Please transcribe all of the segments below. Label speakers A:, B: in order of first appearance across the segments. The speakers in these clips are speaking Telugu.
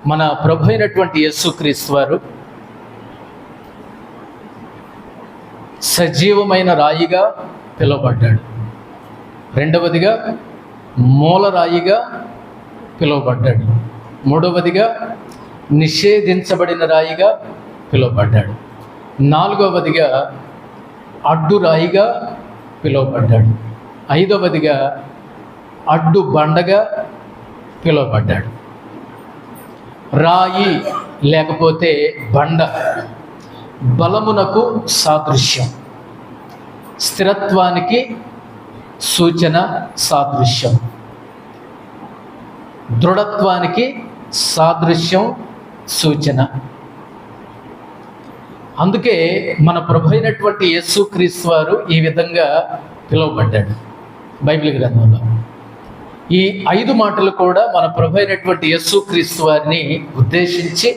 A: మన ప్రభు అయినటువంటి యేసుక్రీస్తు వారు సజీవమైన రాయిగా పిలువబడ్డాడు. రెండవదిగా మూలరాయిగా పిలువబడ్డాడు. మూడవదిగా నిషేధించబడిన రాయిగా పిలువబడ్డాడు. నాలుగవదిగా అడ్డు రాయిగా పిలువబడ్డాడు. ఐదవదిగా అడ్డు బండగా పిలువబడ్డాడు. రాయి లేకపోతే బండ బలమునకు సాదృశ్యం, స్థిరత్వానికి సూచన సాదృశ్యం, దృఢత్వానికి సాదృశ్యం సూచన. అందుకే మన ప్రభు అయినటువంటి యేసుక్రీస్తు వారు ఈ విధంగా పిలువబడ్డాడు బైబిల్ గ్రంథంలో. ఈ 5 మాటలు కూడా మన ప్రభు అయినటువంటి యేసుక్రీస్తు వారిని ఉద్దేశించి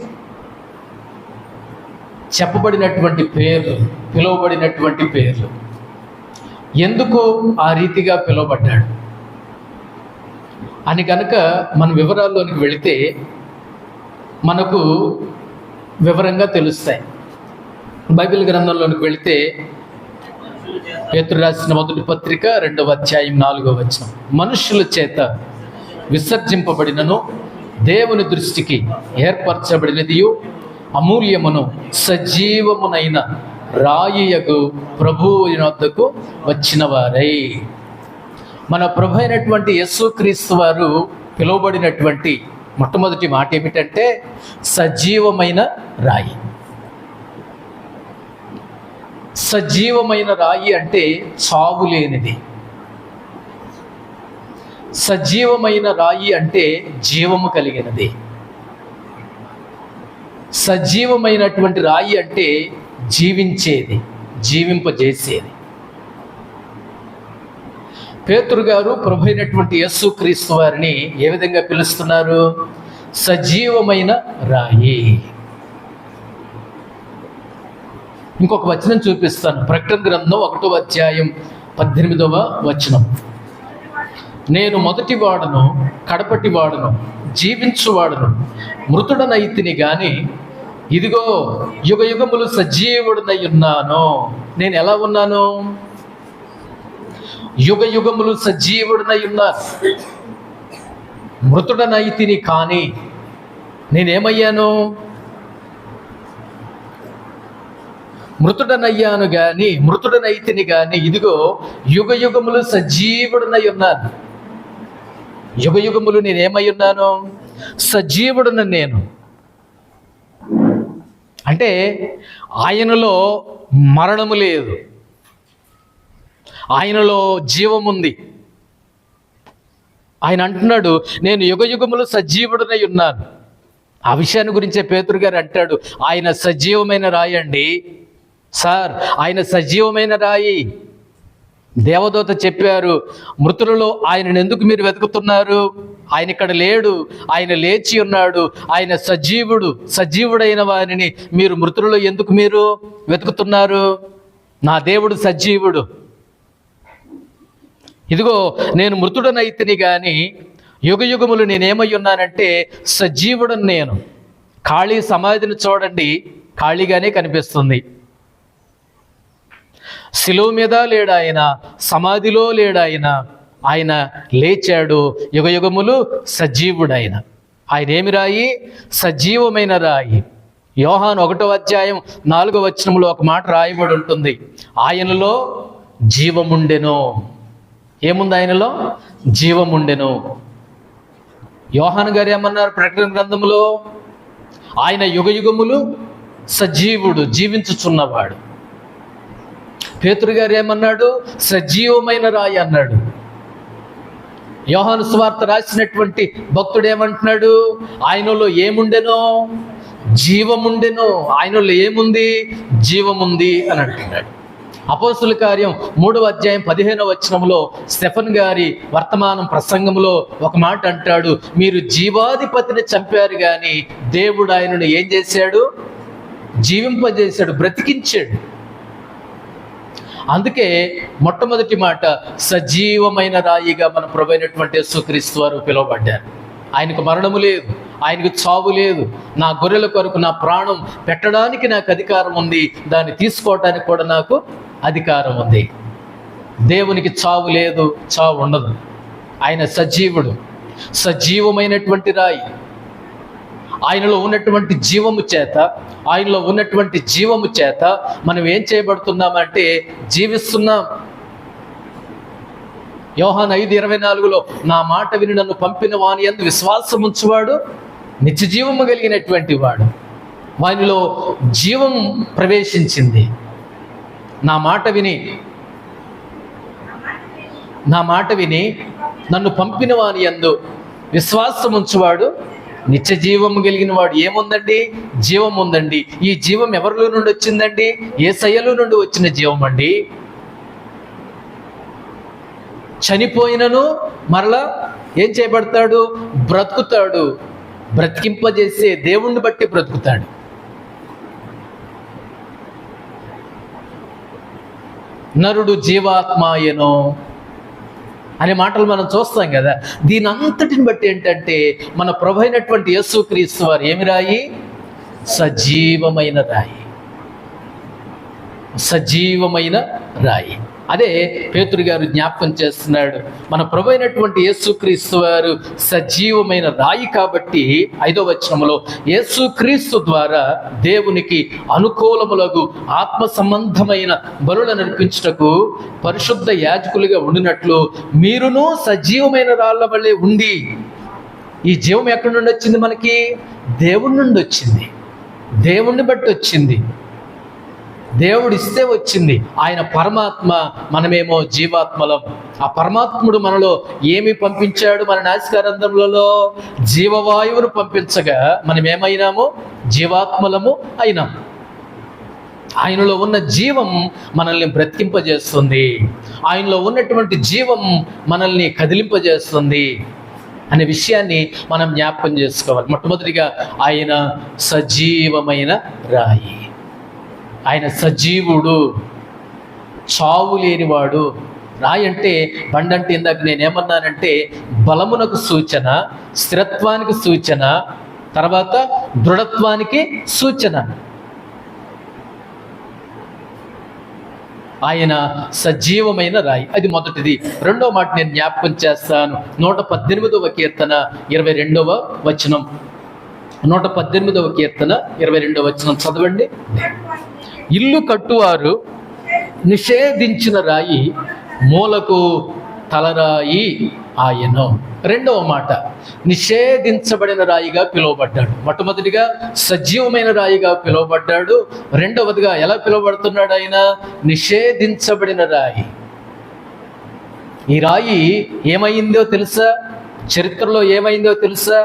A: చెప్పబడినటువంటి పేర్లు, పిలువబడినటువంటి పేర్లు. ఎందుకు ఆ రీతిగా పిలువబడ్డాడు అని కనుక మన వివరాల్లోనికి వెళితే మనకు వివరంగా తెలుస్తాయి. బైబిల్ గ్రంథంలోనికి వెళితే పేతురు రాసిన మొదటి పత్రిక 2వ అధ్యాయం 4వ వచనం, మనుషుల చేత విసర్జింపబడినను దేవుని దృష్టికి ఏర్పరచబడినదియు అమూల్యమును సజీవమునైన రాయియగు ప్రభువు వద్దకు వచ్చిన వారై. మన ప్రభు అయినటువంటి యేసుక్రీస్తు వారు పిలువబడినటువంటి మొట్టమొదటి మాట ఏమిటంటే సజీవమైన రాయి. సజీవమైన రాయి అంటే చావు లేనిది. సజీవమైన రాయి అంటే జీవము కలిగినది. సజీవమైనటువంటి రాయి అంటే జీవించేది, జీవింపజేసేది. పేతురు గారు ప్రభు అయినటువంటి యేసుక్రీస్తు వారిని ఏ విధంగా పిలుస్తున్నారు? సజీవమైన రాయి. ఇంకొక వచనం చూపిస్తాను. ప్రకటన గ్రంథం 1వ అధ్యాయం 18వ వచనం, నేను మొదటి వాడను కడపటి వాడను జీవించువాడను మృతుడనైతిని గాని ఇదిగో యుగ యుగములు సజీవుడనై ఉన్నాను. నేను ఎలా ఉన్నాను? యుగ యుగములు సజీవుడనై ఉన్నాను. మృతుడనైతిని కానీ నేనేమయ్యాను? మృతుడనయ్యాను గాని, మృతుడనైతిని గాని ఇదిగో యుగ యుగములు సజీవుడనై ఉన్నాను. యుగ యుగములు నేనేమై ఉన్నాను? సజీవుడును నేను. అంటే ఆయనలో మరణము లేదు, ఆయనలో జీవముంది. ఆయన అంటున్నాడు, నేను యుగ యుగములు సజీవుడనై ఉన్నాను. ఆ విషయాన్ని గురించే పేతురు గారు అంటాడు, ఆయన సజీవమైన రాయి అండి సార్, ఆయన సజీవమైన రాయి. దేవదూత చెప్పారు, మృతులలో ఆయనను ఎందుకు మీరు వెతుకుతున్నారు? ఆయన ఇక్కడ లేడు, ఆయన లేచి ఉన్నాడు, ఆయన సజీవుడు. సజీవుడైన వారిని మీరు మృతులలో ఎందుకు మీరు వెతుకుతున్నారు? నా దేవుడు సజీవుడు. ఇదిగో నేను మృతుడనైతిని గాని యుగ యుగములు నేనేమై ఉన్నానంటే సజీవుడను నేను. ఖాళీ సమాధిని చూడండి, ఖాళీగానే కనిపిస్తుంది. శిలువ మీద లేడు ఆయన, సమాధిలో లేడు ఆయన, ఆయన లేచాడు. యుగ యుగములు సజీవుడైన ఆయన ఏమి రాయి? సజీవమైన రాయి. యోహాను 1వ అధ్యాయం 4వ వచనంలో ఒక మాట రాయబడి ఉంటుంది, ఆయనలో జీవముండెను. ఏముంది ఆయనలో? జీవముండెను. యోహాను గారు ఏమన్నారు ప్రకటన గ్రంథములో? ఆయన యుగ యుగములు సజీవుడు, జీవించుచున్నవాడు. పేతురు గారు ఏమన్నాడు? సజీవమైన రాయి అన్నాడు. యోహాను సువార్త రాసినటువంటి భక్తుడు ఏమంటున్నాడు? ఆయనలో ఏముండెనో? జీవముండెను. ఆయనలో ఏముంది? జీవముంది అని అంటున్నాడు. అపోస్తుల కార్యం 3వ అధ్యాయం 15వ వచనంలో స్టెఫన్ గారి వర్తమానం ప్రసంగంలో ఒక మాట అంటాడు, మీరు జీవాధిపతిని చంపారు కానీ దేవుడు ఆయనను ఏం చేశాడు? జీవింపజేశాడు, బ్రతికించాడు. అందుకే మొట్టమొదటి మాట సజీవమైన రాయిగా మన ప్రభువైనటువంటి యేసుక్రీస్తు వారు పిలువబడ్డారు. ఆయనకు మరణము లేదు, ఆయనకు చావు లేదు. నా గొర్రెల కొరకు నా ప్రాణం పెట్టడానికి నాకు అధికారం ఉంది, దాన్ని తీసుకోవడానికి కూడా నాకు అధికారం ఉంది. దేవునికి చావు లేదు, చావు ఉండదు. ఆయన సజీవుడు, సజీవమైనటువంటి రాయి. ఆయనలో ఉన్నటువంటి జీవము చేత మనం ఏం చేయబడుతున్నామంటే జీవిస్తున్నాం. యోహాను 5:24 నా మాట విని నన్ను పంపిన వాని యందు విశ్వాసం ఉంచువాడు నిత్య జీవము కలిగినటువంటి వాడు. వానిలో జీవం ప్రవేశించింది. నా మాట విని నన్ను పంపిన వాని యందు విశ్వాసం ఉంచువాడు నిత్య జీవము కలిగిన వాడు. ఏముందండి? జీవం ఉందండి. ఈ జీవం ఎవరిలో నుండి వచ్చిందండి? యేసయ్యలో నుండి వచ్చిన జీవం అండి. చనిపోయినను మరలా ఏం చేయబడతాడు? బ్రతుకుతాడు. బ్రతికింపజేసే దేవుణ్ణి బట్టి బ్రతుకుతాడు. నరుడు జీవాత్మాయను అనే మాటలు మనం చూస్తాం కదా. దీని అంతటిని బట్టి ఏంటంటే మన ప్రభు అయినటువంటి యేసుక్రీస్తు వారు ఏమి రాయి? సజీవమైన రాయి. సజీవమైన రాయి. అదే పేతురు గారు జ్ఞాపకం చేస్తున్నాడు. మన ప్రభు అయినటువంటి యేసుక్రీస్తు వారు సజీవమైన రాయి కాబట్టి 5వ వచనంలో యేసుక్రీస్తు ద్వారా దేవునికి అనుకూలములకు ఆత్మ సంబంధమైన బలులను అర్పించుటకు పరిశుద్ధ యాజకులుగా ఉండినట్లు మీరును సజీవమైన రాళ్ల వల్లే ఉండి. ఈ జీవం ఎక్కడి నుండి వచ్చింది? మనకి దేవుడి నుండి వచ్చింది. దేవుణ్ణి బట్టి వచ్చింది. దేవుడు ఇస్తే వచ్చింది. ఆయన పరమాత్మ, మనమేమో జీవాత్మలం. ఆ పరమాత్ముడు మనలో ఏమి పంపించాడు? మన నాసికారంధ్రములలో జీవవాయువును పంపించగా మనం ఏమైనాము? జీవాత్మలము అయినాం. ఆయనలో ఉన్న జీవం మనల్ని బ్రతికింపజేస్తుంది. ఆయనలో ఉన్నటువంటి జీవం మనల్ని కదిలింపజేస్తుంది అనే విషయాన్ని మనం జ్ఞాపకం చేసుకోవాలి. మొట్టమొదటిగా ఆయన సజీవమైన రాయి. ఆయన సజీవుడు, చావు లేనివాడు. రాయి అంటే, బండంటే ఇందాక నేనేమన్నానంటే బలమునకు సూచన, స్థిరత్వానికి సూచన, తర్వాత దృఢత్వానికి సూచన. ఆయన సజీవమైన రాయి. అది మొదటిది. రెండో మాట నేను జ్ఞాపకం చేస్తాను. 118వ కీర్తన 22వ వచనం. 118వ కీర్తన 22వ వచనం చదవండి. ఇల్లు కట్టువారు నిషేధించిన రాయి మూలకు తలరాయి ఆయను. రెండవ మాట, నిషేధించబడిన రాయిగా పిలువబడ్డాడు. మొట్టమొదటిగా సజీవమైన రాయిగా పిలువబడ్డాడు. రెండవదిగా ఎలా పిలువబడుతున్నాడు? ఆయన నిషేధించబడిన రాయి. ఈ రాయి ఏమైందో తెలుసా? చరిత్రలో ఏమైందో తెలుసా?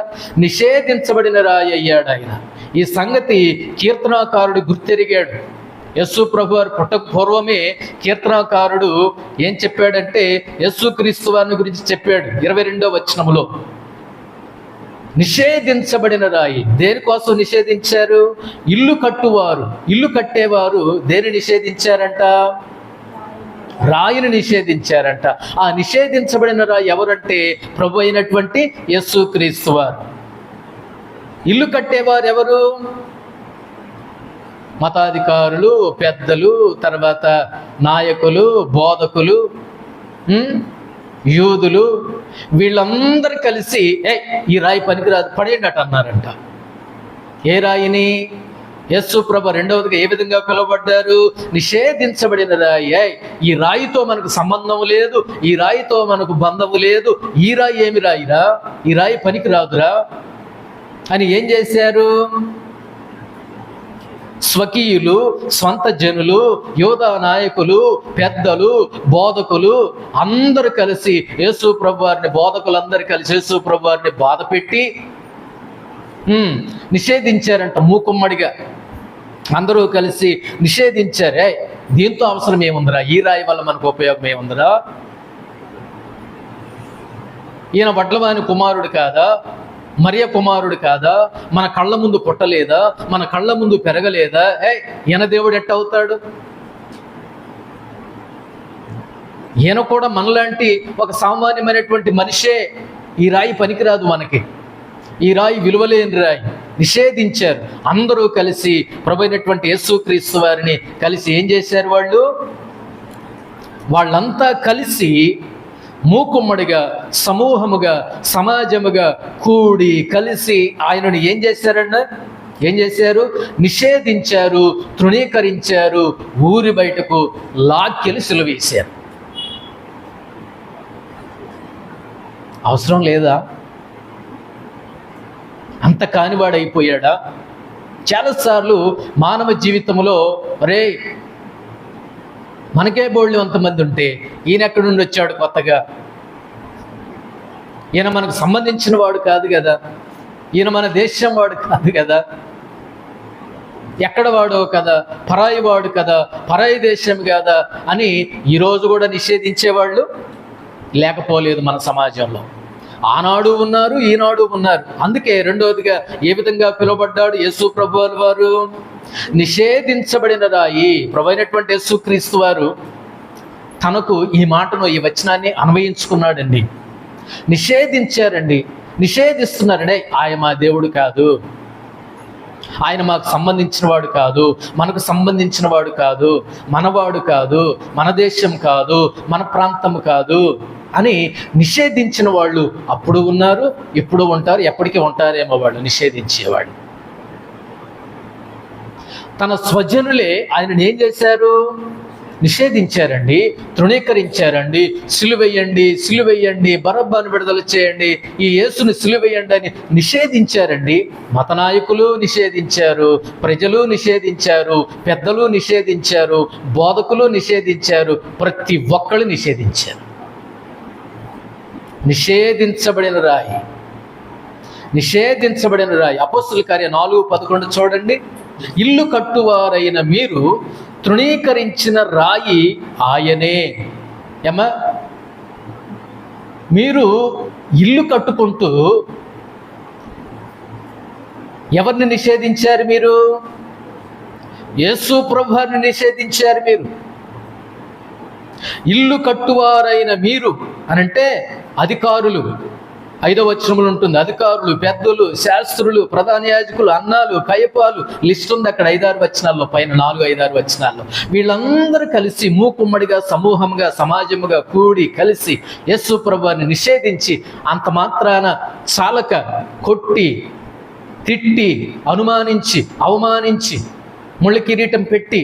A: నిషేధించబడిన రాయి అయ్యాడు ఆయన. ఈ సంగతి కీర్తనాకారుడు గుర్తెరిగాడు. యేసు ప్రభు వారు పుట్టక పూర్వమే కీర్తనాకారుడు ఏం చెప్పాడంటే యేసుక్రీస్తు వారిని గురించి చెప్పాడు 22వ వచనములో. నిషేధించబడిన రాయి. దేనికోసం నిషేధించారు? ఇల్లు కట్టేవారు దేని నిషేధించారంట? రాయిని నిషేధించారంట. ఆ నిషేధించబడిన రాయి ఎవరంటే ప్రభు అయినటువంటి యేసుక్రీస్తు వారు. ఇల్లు కట్టేవారు ఎవరు? మతాధికారులు, పెద్దలు, తర్వాత నాయకులు, బోధకులు, యూదులు, వీళ్ళందరూ కలిసి ఈ రాయి పనికిరాదు, పడేయండి అన్నారంట. ఏ రాయిని? యేసు ప్రభు రెండవదిగా ఏ విధంగా పిలువబడ్డారు? నిషేధించబడిన రాయి. ఈ రాయితో మనకు సంబంధం లేదు, ఈ రాయితో మనకు బంధము లేదు, ఈ రాయి ఏమి రాయిరా, ఈ రాయి పనికిరాదురా అని ఏం చేశారు? స్వకీయులు, స్వంత జనులు, యోధా నాయకులు, పెద్దలు, బోధకులు అందరూ కలిసి యేసు ప్రభు వారిని, బోధకులందరూ కలిసి యేసు ప్రభు వారిని బాధ పెట్టి నిషేధించారంట. మూకుమ్మడిగా అందరూ కలిసి నిషేధించారే. దీంతో అవసరం ఏముందిరా? ఈ రాయి వల్ల మనకు ఉపయోగం ఏముందిరా? ఈయన వడ్లవాని కుమారుడు కాదా? మరియ కుమారుడు కాదా? మన కళ్ళ ముందు పుట్టలేదా? మన కళ్ళ ముందు పెరగలేదా? ఈయన దేవుడు ఎట్ట అవుతాడు? ఈయన కూడా మనలాంటి ఒక సామాన్యమైనటువంటి మనిషే. ఈ రాయి పనికిరాదు మనకి. ఈ రాయి విలువలేని రాయి, నిషేధించారు. అందరూ కలిసి ప్రభు అయినటువంటి యేసుక్రీస్తు వారిని కలిసి ఏం చేశారు? వాళ్ళంతా కలిసి మూకుమ్మడిగా, సమూహముగా, సమాజముగా కూడి కలిసి ఆయనను ఏం చేశారు? నిషేధించారు, తృణీకరించారు, ఊరి బయటకు లాక్కెలు సిలువేశారు. అవసరం లేదా? అంత కానివాడైపోయాడా? చాలాసార్లు మానవ జీవితంలో మనకే బోళ్ళు అంతమంది ఉంటే ఈయన ఎక్కడి నుండి వచ్చాడు కొత్తగా? ఈయన మనకు సంబంధించిన వాడు కాదు కదా, ఈయన మన దేశం వాడు కాదు కదా, ఎక్కడ వాడో కదా, పరాయి వాడు కదా, పరాయి దేశం కదా అని ఈరోజు కూడా నిషేధించేవాళ్ళు లేకపోలేదు మన సమాజంలో. ఆనాడు ఉన్నారు, ఈనాడు ఉన్నారు. అందుకే రెండవదిగా ఏ విధంగా పిలువబడ్డాడు యేసు ప్రభు వారు? నిషేధించబడిన రాయి. ప్రభు అయినటువంటి యేసుక్రీస్తు వారు తనకు ఈ మాటను, ఈ వచనాన్ని అన్వయించుకున్నాడండి. నిషేధించారండి, నిషేధిస్తున్నారండి. ఆయన మా దేవుడు కాదు, ఆయన మాకు సంబంధించిన వాడు కాదు, మనకు సంబంధించిన వాడు కాదు, మనవాడు కాదు, మన దేశం కాదు, మన ప్రాంతం కాదు అని నిషేధించిన వాళ్ళు అప్పుడు ఉన్నారు, ఇప్పుడు ఉంటారు, ఎప్పటికీ ఉంటారేమో వాళ్ళు నిషేధించేవాళ్ళు. తన స్వజనులే ఆయనను ఏం చేశారు? నిషేధించారండి, తృణీకరించారండి. సిలువెయ్యండి, సిలువెయ్యండి, బరబ్బను విడుదల చేయండి, ఈ యేసుని సిలువెయ్యండి అని నిషేధించారండి. మత నాయకులు నిషేధించారు, ప్రజలు నిషేధించారు, పెద్దలు నిషేధించారు, బోధకులు నిషేధించారు, ప్రతి ఒక్కళ్ళు నిషేధించారు. నిషేధించబడిన రాయి, నిషేధించబడిన రాయి. అపోస్తుల కార్యం 4:11 చూడండి. ఇల్లు కట్టువారైన మీరు తృణీకరించిన రాయి ఆయనే. మీరు ఇల్లు కట్టుకుంటూ ఎవరిని నిషేధించారు? మీరు యేసు ప్రభువుని నిషేధించారు. మీరు ఇల్లు కట్టువారైన మీరు అనంటే అధికారులు, 5వ వచనములు ఉంటుంది. అధికారులు, పెద్దలు, శాస్త్రులు, ప్రధాన యాజకులు, అన్నాలు, కయపాలు, లిస్ట్ ఉంది అక్కడ 5-6 వచనాల్లో, పైన 4-5-6 వచనాల్లో. వీళ్ళందరూ కలిసి మూకుమ్మడిగా, సమూహంగా, సమాజముగా కూడి కలిసి యేసు ప్రభువుని నిషేధించి అంత మాత్రాన చాలక కొట్టి, తిట్టి, అనుమానించి, అవమానించి, ముళ్ళ కిరీటం పెట్టి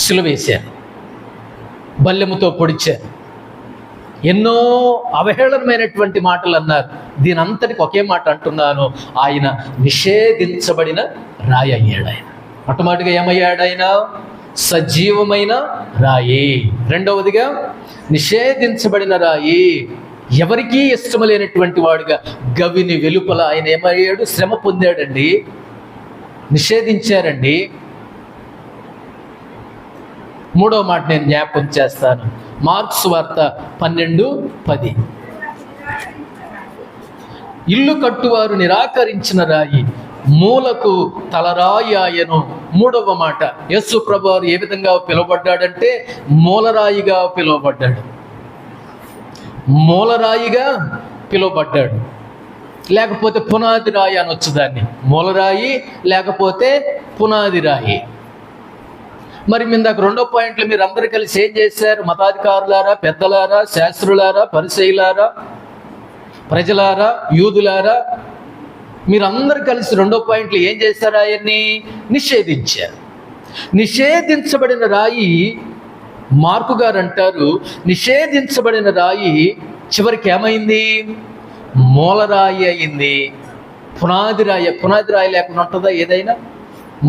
A: సిలువేశారు, బల్లెముతో పొడిచారు, ఎన్నో అవహేళనమైనటువంటి మాటలు అన్నారు. దీని అంతటికి ఒకే మాట అంటున్నాను, ఆయన నిషేధించబడిన రాయి అయ్యాడు. ఆయన మొట్టమొదటిగా ఏమయ్యాడు? ఆయన సజీవమైన రాయి. రెండవదిగా నిషేధించబడిన రాయి. ఎవరికీ ఇష్టం లేనటువంటి వాడుగా గవిని వెలుపల ఆయన ఏమయ్యాడు? శ్రమ పొందాడండి, నిషేధించారండి. మూడవ మాట నేను జ్ఞాపకం చేస్తాను. మార్కు సువార్త 12:10. ఇల్లు కట్టువారు నిరాకరించిన రాయి మూలకు తలరాయి ఆయను. మూడవ మాట, యేసు ప్రభువారు ఏ విధంగా పిలువబడ్డాడంటే మూలరాయిగా పిలువబడ్డాడు. మూలరాయిగా పిలువబడ్డాడు. లేకపోతే పునాది రాయి అనొచ్చు దాన్ని. మూలరాయి లేకపోతే పునాది రాయి. మరి ఇందాక 2వ పాయింట్లు మీరు అందరూ కలిసి ఏం చేశారు? మతాధికారులారా, పెద్దలారా, శాస్త్రులారా, పరిసయ్యులారా, ప్రజలారా, యూదులారా, మీరందరూ కలిసి 2వ పాయింట్లు ఏం చేశారు? ఆయన్ని నిషేధించారు. నిషేధించబడిన రాయి, మార్కు గారు అంటారు, నిషేధించబడిన రాయి చివరికి ఏమైంది? మూలరాయి అయింది. పునాది రాయి. పునాది రాయి లేకుండా ఉంటుందా ఏదైనా?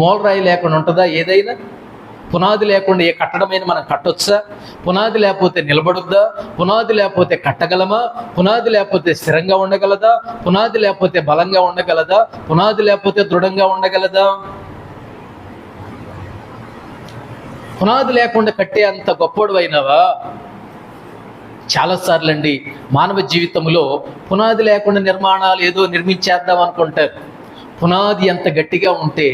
A: మూలరాయి లేకుండా ఉంటుందా ఏదైనా? పునాది లేకుండా ఏ కట్టడమైనా మనం కట్టొచ్చా? పునాది లేకపోతే నిలబడుద్దా? పునాది లేకపోతే కట్టగలమా? పునాది లేకపోతే స్థిరంగా ఉండగలదా? పునాది లేకపోతే బలంగా ఉండగలదా? పునాది లేకపోతే దృఢంగా ఉండగలదా? పునాది లేకుండా కట్టే అంత గొప్పోడు అయినవా? చాలాసార్లు అండి మానవ జీవితంలో పునాది లేకుండా నిర్మాణాలు ఏదో నిర్మించేద్దాం అనుకుంటారు. పునాది ఎంత గట్టిగా ఉంటే,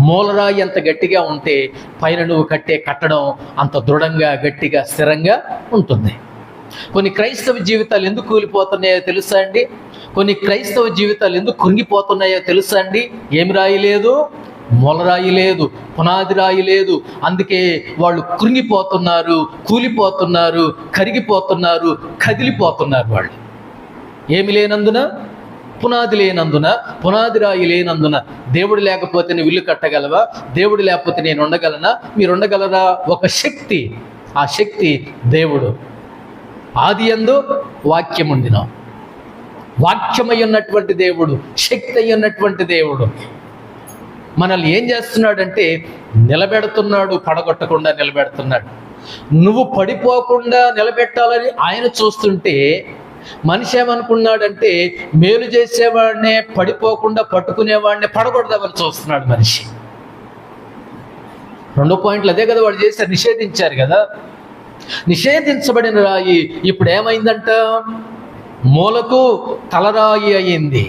A: మూలరాయి ఎంత గట్టిగా ఉంటే పైన నువ్వు కట్టే కట్టడం అంత దృఢంగా, గట్టిగా, స్థిరంగా ఉంటుంది. కొన్ని క్రైస్తవ జీవితాలు ఎందుకు కూలిపోతున్నాయో తెలుసా అండి? కొన్ని క్రైస్తవ జీవితాలు ఎందుకు కృంగిపోతున్నాయో తెలుసా అండి? ఏమి రాయి లేదు, మూలరాయి లేదు, పునాది రాయి లేదు. అందుకే వాళ్ళు కృంగిపోతున్నారు, కూలిపోతున్నారు, కరిగిపోతున్నారు, కదిలిపోతున్నారు. వాళ్ళు ఏమి లేనందున, పునాది లేనందున, పునాది రాయి లేనందున. దేవుడు లేకపోతే నువ్వు ఇల్లు కట్టగలవా? దేవుడు లేకపోతే నేను ఉండగలనా? మీరు ఉండగలరా? ఒక శక్తి, ఆ శక్తి దేవుడు. ఆది యందు వాక్యం ఉండిన, వాక్యమై ఉన్నటువంటి దేవుడు, శక్తి అయి ఉన్నటువంటి దేవుడు మనల్ని ఏం చేస్తున్నాడంటే నిలబెడుతున్నాడు, పడగొట్టకుండా నిలబెడుతున్నాడు. నువ్వు పడిపోకుండా నిలబెట్టాలని ఆయన చూస్తుంటే మనిషి ఏమనుకున్నాడంటే మేలు చేసేవాడినే పడిపోకుండా పట్టుకునేవాడిని పడగొడదామని చూస్తున్నాడు మనిషి. 2 పాయింట్లు అదే కదా వాడు చేశారు, నిషేధించారు కదా. నిషేధించబడిన రాయి ఇప్పుడు ఏమైందంట? మూలకు తలరాయి అయింది.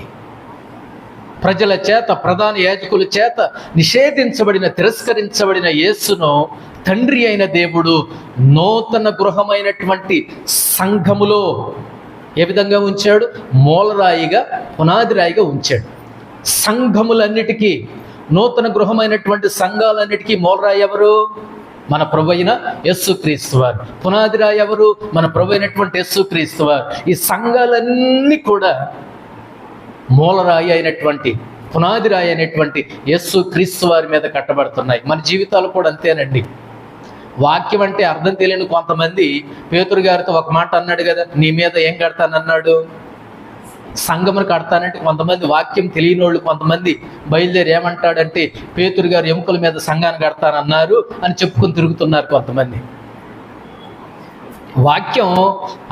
A: ప్రజల చేత, ప్రధాన యాజకుల చేత నిషేధించబడిన, తిరస్కరించబడిన యేసును తండ్రి అయిన దేవుడు నూతన గృహమైనటువంటి సంఘములో ఏ విధంగా ఉంచాడు? మూలరాయిగా, పునాది రాయిగా ఉంచాడు. సంఘములన్నిటికీ, నూతన గృహమైనటువంటి సంఘాలన్నిటికీ మూలరాయి ఎవరు? మన ప్రభు అయిన యేసుక్రీస్తు వారు. పునాది రాయి ఎవరు? మన ప్రభు అయినటువంటి యేసుక్రీస్తు వారు. ఈ సంఘాలన్నీ కూడా మూలరాయి అయినటువంటి, పునాది రాయి అయినటువంటి యేసుక్రీస్తు వారి మీద కట్టబడుతున్నాయి. మన జీవితాలు కూడా అంతేనండి. వాక్యం అంటే అర్థం తెలియని కొంతమంది పేతురు గారితో ఒక మాట అన్నాడు కదా, నీ మీద ఏం కడతానన్నాడు? సంఘమును కడతానంటే కొంతమంది వాక్యం తెలియని వాళ్ళు కొంతమంది బయలుదేరి ఏమంటాడంటే పేతురు గారు ఎముకల మీద సంఘాన్ని కడతానన్నారు అని చెప్పుకొని తిరుగుతున్నారు కొంతమంది. వాక్యం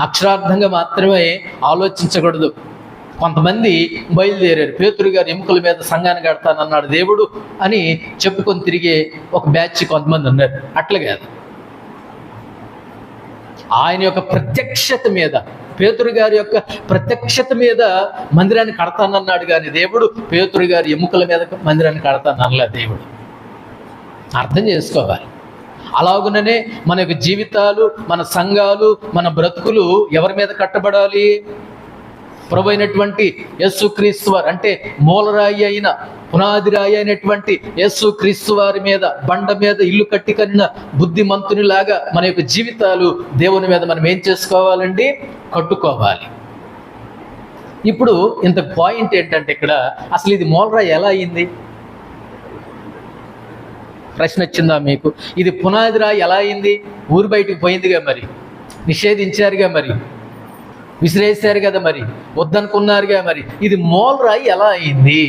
A: అక్షరార్థంగా మాత్రమే ఆలోచించకూడదు. కొంతమంది బయలుదేరారు, పేతురు గారు ఎముకల మీద సంఘాన్ని కడతానన్నాడు దేవుడు అని చెప్పుకొని తిరిగే ఒక బ్యాచ్ కొంతమంది ఉన్నారు. అట్లా కాదు, ఆయన యొక్క ప్రత్యక్షత మీద, పేతురు గారి యొక్క ప్రత్యక్షత మీద మందిరాన్ని కడతానన్నాడు కానీ దేవుడు పేతురు గారి ఎముకల మీద మందిరాన్ని కడతానన్నలా దేవుడు. అర్థం చేసుకోవాలి. అలాగుననే మన యొక్క జీవితాలు, మన సంఘాలు, మన బ్రతుకులు ఎవరి మీద కట్టబడాలి? ప్రభు అయినటువంటి యేసుక్రీస్తు వారు, అంటే మూలరాయి అయిన, పునాది రాయి అయినటువంటి యేసుక్రీస్తు వారి మీద, బండ మీద ఇల్లు కట్టి కనిన బుద్ధిమంతునిలాగా మన యొక్క జీవితాలు దేవుని మీద మనం ఏం చేసుకోవాలండి? కట్టుకోవాలి. ఇప్పుడు ఇంత పాయింట్ ఏంటంటే ఇక్కడ అసలు ఇది మూలరాయి ఎలా అయింది? ప్రశ్న వచ్చిందా మీకు? ఇది పునాది రాయి ఎలా అయింది? ఊరు బయటికి పోయిందిగా, మరి నిషేధించారుగా, మరి విసిరేశారు కదా, మరి వద్దనుకున్నారుగా, మరి ఇది మూలరాయి ఎలా అయింది?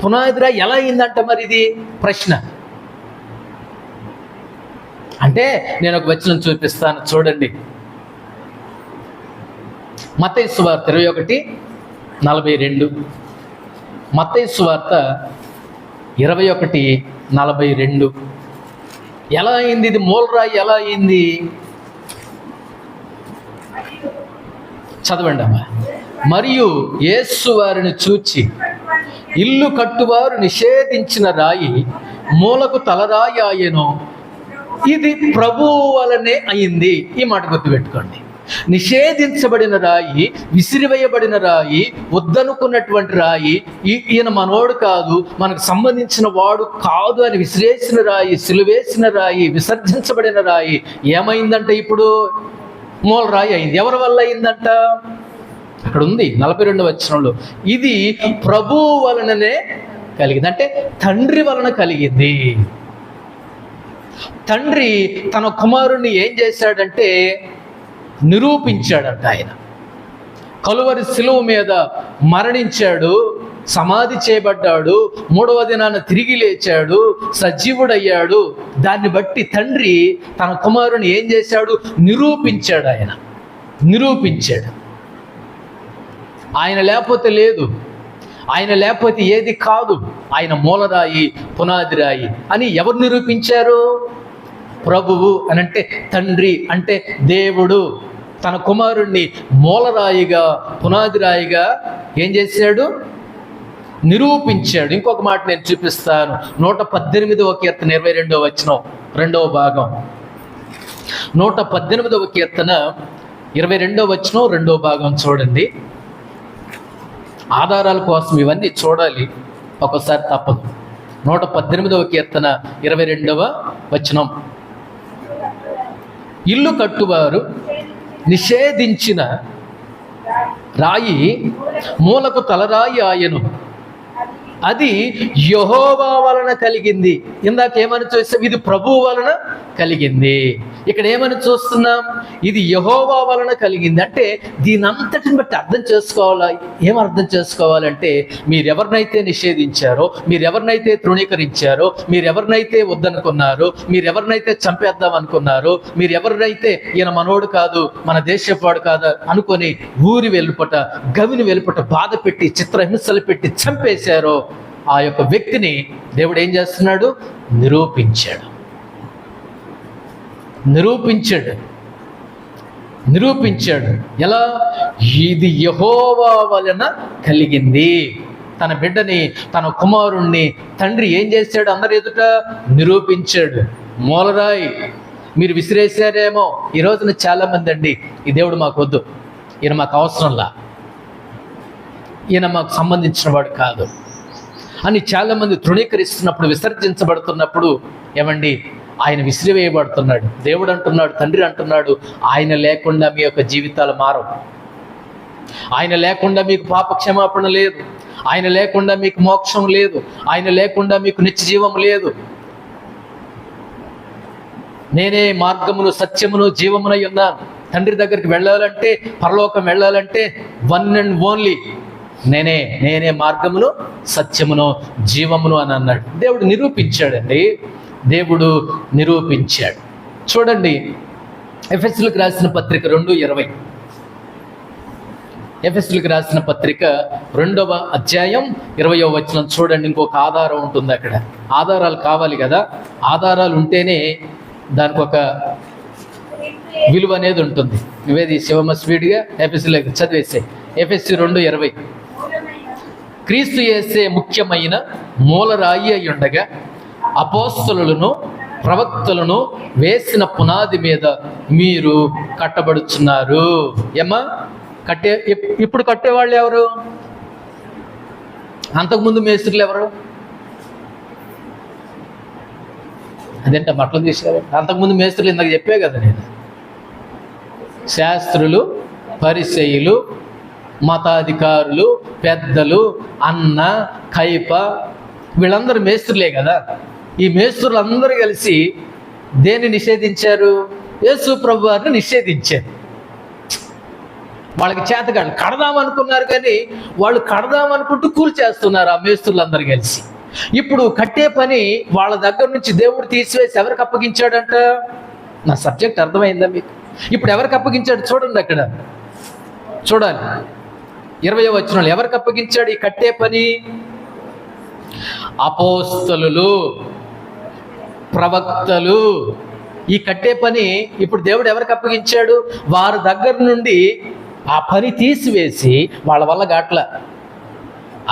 A: పునాది రాయి ఎలా అయిందంట మరి ఇది ప్రశ్న. అంటే నేను ఒక వచనం చూపిస్తాను, చూడండి. మత్తయి సువార్త 21:42. మత్తయి సువార్త 21:42. ఎలా అయింది ఇది మూలరాయి? ఎలా అయింది? చదవండి అమ్మా. మరియు యేసు వారిని చూచి, ఇల్లు కట్టువారు నిషేధించిన రాయి మూలకు తలరాయి ఆయెను, ఇది ప్రభువు వలనే అయింది. ఈ మాట గుర్తుపెట్టుకోండి. నిషేధించబడిన రాయి, విసిరివేయబడిన రాయి, వద్దనుకున్నటువంటి రాయి, ఈయన మనోడు కాదు, మనకు సంబంధించిన వాడు కాదు అని విసిరేసిన రాయి, సిలువేసిన రాయి, విసర్జించబడిన రాయి ఏమైందంటే ఇప్పుడు మూలరాయి అయింది. ఎవరి వల్ల అయిందంట? అక్కడ ఉంది 42వ వచనంలో, ఇది ప్రభువు వలననే కలిగింది. అంటే తండ్రి వలన కలిగింది. తండ్రి తన కుమారుణ్ణి ఏం చేశాడంటే నిరూపించాడంట. ఆయన కలువరి శిలువ మీద మరణించాడు, సమాధి చేయబడ్డాడు, 3వ దినాన తిరిగి లేచాడు, సజీవుడయ్యాడు. దాన్ని బట్టి తండ్రి తన కుమారుని ఏం చేశాడు? నిరూపించాడు. ఆయన నిరూపించాడు. ఆయన లేకపోతే లేదు, ఆయన లేకపోతే ఏది కాదు. ఆయన మూలరాయి, పునాది రాయి అని ఎవరు నిరూపించారు? ప్రభువు అని, అంటే తండ్రి, అంటే దేవుడు తన కుమారుణ్ణి మూలరాయిగా, పునాది రాయిగా ఏం చేశాడు? నిరూపించాడు. ఇంకొక మాట నేను చూపిస్తాను. 118వ కీర్తన 22వ వచనం, 2వ భాగం. 118వ కీర్తన 22వ వచనం 2వ భాగం చూడండి. ఆధారాల కోసం ఇవన్నీ చూడాలి, ఒక్కోసారి తప్పదు. 118వ కీర్తన 22వ వచనం. ఇల్లు కట్టువారు నిషేధించిన రాయి మూలకు తలరాయి ఆయను, అది యెహోవా వలన కలిగింది. ఇందాక ఏమని చూస్తాం? ఇది ప్రభువు వలన కలిగింది. ఇక్కడ ఏమని చూస్తున్నాం? ఇది యెహోవా వలన కలిగింది. అంటే దీని అంతటిని బట్టి అర్థం చేసుకోవాలా? ఏం అర్థం చేసుకోవాలంటే, మీరెవరినైతే నిషేధించారో, మీరెవరినైతే తృణీకరించారో, మీరెవరినైతే వద్దనుకున్నారో, మీరెవరినైతే చంపేద్దాం అనుకున్నారో, మీరెవరినైతే ఈయన మనోడు కాదు, మన దేశపాడు కాదు అనుకొని ఊరి వెలుపట, గవిని వెలుపట బాధ పెట్టి, చిత్రహింసలు పెట్టి చంపేశారో, ఆ యొక్క వ్యక్తిని దేవుడు ఏం చేస్తున్నాడు? నిరూపించాడు. ఎలా? ఇది యెహోవా వలన కలిగింది. తన బిడ్డని, తన కుమారుణ్ణి తండ్రి ఏం చేశాడు? అందరి ఎదుట నిరూపించాడు. మూలరాయి మీరు విసిరేశారేమో. ఈ రోజున చాలా మంది అండి, ఈ దేవుడు మాకు వద్దు, ఈయన మాకు అవసరంలా, ఈయన మాకు సంబంధించిన వాడు కాదు అని చాలామంది తృణీకరిస్తున్నప్పుడు, విసర్జించబడుతున్నప్పుడు ఏమండి, ఆయన విసిరివేయబడుతున్నాడు. దేవుడు అంటున్నాడు, తండ్రి అంటున్నాడు, ఆయన లేకుండా మీ యొక్క జీవితాలు మారవు. ఆయన లేకుండా మీకు పాప క్షమాపణ లేదు, ఆయన లేకుండా మీకు మోక్షం లేదు, ఆయన లేకుండా మీకు నిత్య జీవం లేదు. నేనే మార్గమును, సత్యమును, జీవమునై ఉన్నాను. తండ్రి దగ్గరికి వెళ్ళాలంటే, పరలోకం వెళ్ళాలంటే వన్ అండ్ ఓన్లీ నేనే మార్గమును, సత్యమును, జీవమును అని అన్నాడు. దేవుడు నిరూపించాడండి. దేవుడు నిరూపించాడు. చూడండి, ఎఫెసీయులకు రాసిన పత్రిక 2:20. ఎఫెసీయులకు రాసిన పత్రిక 2వ అధ్యాయం 20వ వచనం చూడండి. ఇంకొక ఆధారం ఉంటుంది అక్కడ. ఆధారాలు కావాలి కదా, ఆధారాలు ఉంటేనే దానికి ఒక విలువ అనేది ఉంటుంది. నువ్వేది శివమ స్పీడ్గా ఎఫెసీయులకు చదివేసే. ఎఫెసీ 2:20. క్రీస్తు యేసే ముఖ్యమైన మూలరాయి అయి ఉండగా అపోస్తలులను, ప్రవక్తలను వేసిన పునాది మీద మీరు కట్టబడుచున్నారు. ఏమ్మా? ఇప్పుడు కట్టేవాళ్ళు ఎవరు? అంతకుముందు మేస్త్రులు ఎవరు? అదేంట మట్టలు తీసారు. అంతకుముందు మేస్త్రులు ఇందాక చెప్పే కదా నేను. శాస్త్రులు, పరిసయ్యులు, మతాధికారులు, పెద్దలు, అన్న, కైప, వీళ్ళందరూ మేస్త్రులే కదా. ఈ మేస్త్రులందరూ కలిసి దేన్ని నిషేధించారు? యేసు ప్రభు వారిని నిషేధించారు. వాళ్ళకి చేతగాళ్ళు కడదామనుకున్నారు, కానీ వాళ్ళు కడదామనుకుంటూ కూల్చేస్తున్నారు ఆ మేస్త్రులందరూ కలిసి. ఇప్పుడు కట్టే పని వాళ్ళ దగ్గర నుంచి దేవుడు తీసివేసి ఎవరికి అప్పగించాడంట? నా సబ్జెక్ట్ అర్థమైందా మీకు? ఇప్పుడు ఎవరికి అప్పగించాడు చూడండి, అక్కడ చూడాలి. 20వ వచనంలో ఎవరికి అప్పగించాడు ఈ కట్టే పని? అపోస్తలులు, ప్రవక్తలు. ఈ కట్టే పని ఇప్పుడు దేవుడు ఎవరికి అప్పగించాడు? వారి దగ్గర నుండి ఆ పని తీసివేసి, వాళ్ళ వల్ల గాట్ల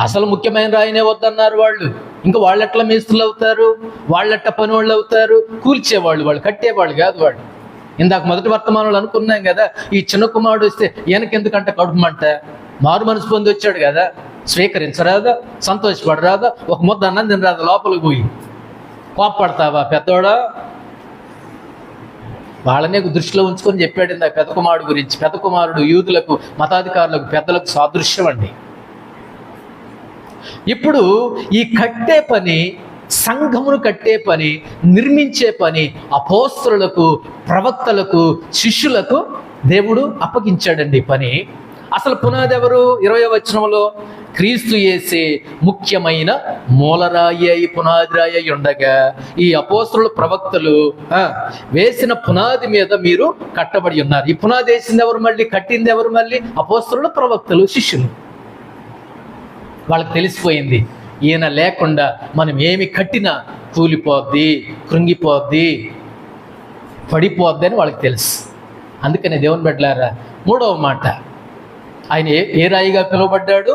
A: అసలు ముఖ్యమైన రాయినే వద్దన్నారు వాళ్ళు. ఇంకా వాళ్ళెట్లా మేస్త్రులు అవుతారు? వాళ్ళెట్ట పని వాళ్ళు అవుతారు? కూల్చేవాళ్ళు, వాళ్ళు కట్టేవాళ్ళు కాదు వాళ్ళు. ఇందాక మొదటి వర్తమానంలో అనుకున్నాం కదా, ఈ చిన్న కుమారుడు వస్తే ఈయనకెందుకంట కడుపుమంట? మారు మనసు పొంది వచ్చాడు కదా, స్వీకరించరాదా? సంతోషపడరాదా? ఒక ముద్ద అన్నం తినరాదా? లోపలికి పోయి కోప్పడతావా పెద్దోడా? వాళ్ళనే దృష్టిలో ఉంచుకొని చెప్పాడు ఇందాక పెద్ద కుమారుడు గురించి. పెద్ద కుమారుడు యూదులకు, మతాధికారులకు, పెద్దలకు సాదృశ్యం అండి. ఇప్పుడు ఈ కట్టే పని, సంఘమును కట్టే పని, నిర్మించే పని అపోస్తలులకు, ప్రవక్తలకు, శిష్యులకు దేవుడు అప్పగించాడండి పని. అసలు పునాది ఎవరు? 20వ వచనంలో క్రీస్తు యేసే ముఖ్యమైన మూలరాయి అయి పునాది రాయి అయి ఉండగా ఈ అపోస్తలులు, ప్రవక్తలు వేసిన పునాది మీద మీరు కట్టబడి ఉన్నారు. ఈ పునాది వేసింది ఎవరు? మళ్ళీ కట్టింది ఎవరు? మళ్ళీ అపోస్తలులు, ప్రవక్తలు, శిష్యులు. వాళ్ళకి తెలిసిపోయింది, ఈయన లేకుండా మనం ఏమి కట్టినా కూలిపోద్ది, కృంగిపోద్ది, పడిపోద్ది అని వాళ్ళకి తెలుసు. అందుకనే దేవుని బిడ్డలారా, 3వ మాట, ఆయన ఏ రాయిగా పిలువబడ్డాడు?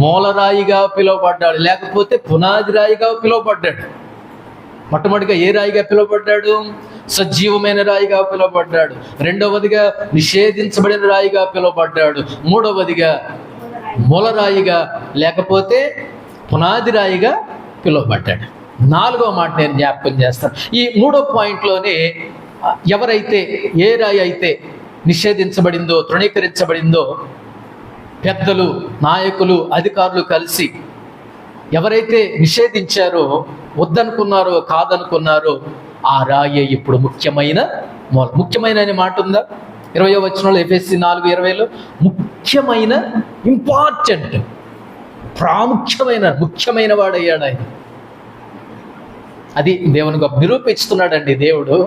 A: మూలరాయిగా పిలువబడ్డాడు, లేకపోతే పునాది రాయిగా పిలువబడ్డాడు. మొట్టమొదటిగా ఏ రాయిగా పిలువబడ్డాడు? సజీవమైన రాయిగా పిలువబడ్డాడు. రెండవదిగా నిషేధించబడిన రాయిగా పిలువబడ్డాడు. మూడవదిగా మూలరాయిగా లేకపోతే పునాది రాయిగా పిలువబడ్డాడు. నాలుగవ మాట నేను జ్ఞాపకం చేస్తాను. ఈ మూడో పాయింట్లోనే ఎవరైతే ఏ రాయి అయితే నిషేధించబడిందో, తృణీకరించబడిందో, పెద్దలు, నాయకులు, అధికారులు కలిసి ఎవరైతే నిషేధించారో, వద్దనుకున్నారో, కాదనుకున్నారో, ఆ రాయే ఇప్పుడు ముఖ్యమైన మూల. ముఖ్యమైన అనే మాట ఉందా? 20వ వచనంలో, ఎఫెసీ 4:20లో ముఖ్యమైన, ఇంపార్టెంట్, ప్రాముఖ్యమైన, ముఖ్యమైన వాడయ్యాడు ఆయన. అది దేవుని గొప్ప నిరూపిస్తున్నాడండి దేవుడు.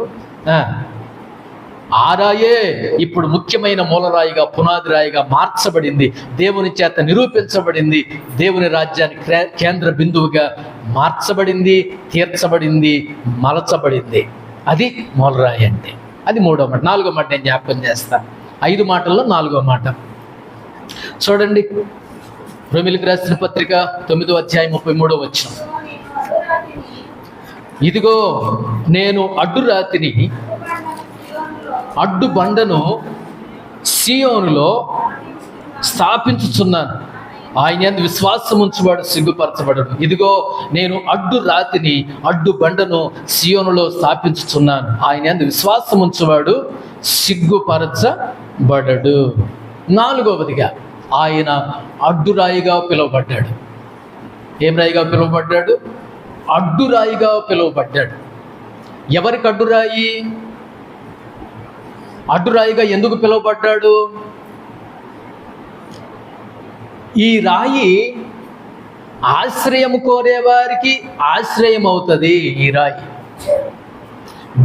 A: ఆ రాయే ఇప్పుడు ముఖ్యమైన మూలరాయిగా, పునాది రాయిగా మార్చబడింది, దేవుని చేత నిరూపించబడింది, దేవుని రాజ్యానికి కేంద్ర బిందువుగా మార్చబడింది, తీర్చబడింది, మలచబడింది. అది మూలరాయి అంటే. అది మూడో మాట. నాలుగో మాట నేను జ్ఞాపకం చేస్తాను. 5 మాటల్లో 4వ మాట చూడండి. రోమీయులకు రాసిన పత్రిక 9వ అధ్యాయం 33వ వచనం. ఇదిగో నేను అడ్డురాతిని, అడ్డు బండను సీయోనులో స్థాపించుచున్నాను, ఆయన యందు విశ్వాసం ఉంచువాడు సిగ్గుపరచబడడు. ఇదిగో నేను అడ్డు రాతిని, అడ్డు బండను సీయోనులో స్థాపించుచున్నాను, ఆయన యందు విశ్వాసం ఉంచువాడు సిగ్గుపరచబడడు. 4వదిగా ఆయన అడ్డు రాయిగా పిలువబడ్డాడు. ఏం రాయిగా పిలువబడ్డాడు? అడ్డు రాయిగా పిలువబడ్డాడు. ఎవరికి అడ్డురాయి? అడ్డురాయిగా ఎందుకు పిలువబడ్డాడు? ఈ రాయి ఆశ్రయము కోరేవారికి ఆశ్రయం అవుతుంది. ఈ రాయి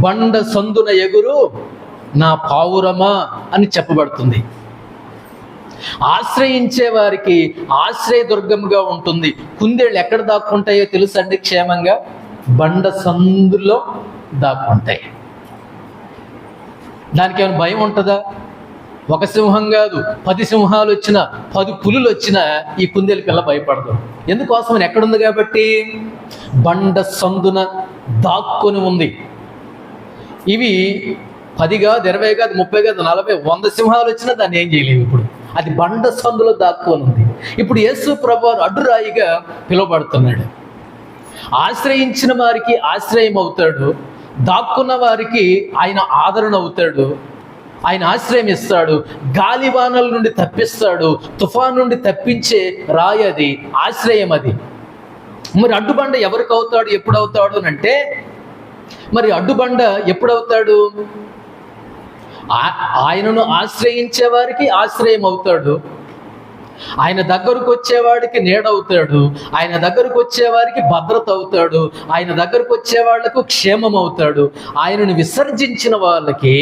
A: బండ సందున ఎగురు నా పావురమా అని చెప్పబడుతుంది. ఆశ్రయించే వారికి ఆశ్రయదుర్గముగా ఉంటుంది. కుందేళ్ళు ఎక్కడ దాక్కుంటాయో తెలుసండి? క్షేమంగా బండ సందులో దాక్కుంటాయి. దానికి ఏమైనా భయం ఉంటుందా? ఒక సింహం కాదు, 10 సింహాలు వచ్చినా, 10 పులులు వచ్చినా ఈ కుందేలు పిల్ల భయపడదు. ఎందుకోసమని? ఎక్కడుంది కాబట్టి బండ సందున దాక్కొని ఉంది. ఇవి 10 కాదు, 20 కాదు, 30 కాదు, 40, 100 సింహాలు వచ్చినా దాన్ని ఏం చేయలేవు. ఇప్పుడు అది బండ సందులో దాక్కొని ఉంది. ఇప్పుడు యేసు ప్రభువు అడ్డురాయిగా పిలువబడుతున్నాడు. ఆశ్రయించిన వారికి ఆశ్రయం అవుతాడు, దాక్కున్న వారికి ఆయన ఆదరణ అవుతాడు, ఆయన ఆశ్రయం ఇస్తాడు, గాలివానల నుండి తప్పిస్తాడు, తుఫాను నుండి తప్పించే రాయి అది, ఆశ్రయం అది. మరి అడ్డుబండ ఎవరికి అవుతాడు, ఎప్పుడు అవుతాడు అంటే, మరి అడ్డుబండ ఎప్పుడవుతాడు? ఆయనను ఆశ్రయించే వారికి ఆశ్రయం అవుతాడు, ఆయన దగ్గరకు వచ్చేవాడికి నీడవుతాడు, ఆయన దగ్గరకు వచ్చేవారికి భద్రత అవుతాడు, ఆయన దగ్గరకు వచ్చే వాళ్లకు క్షేమం అవుతాడు. ఆయనను విసర్జించిన వాళ్ళకి,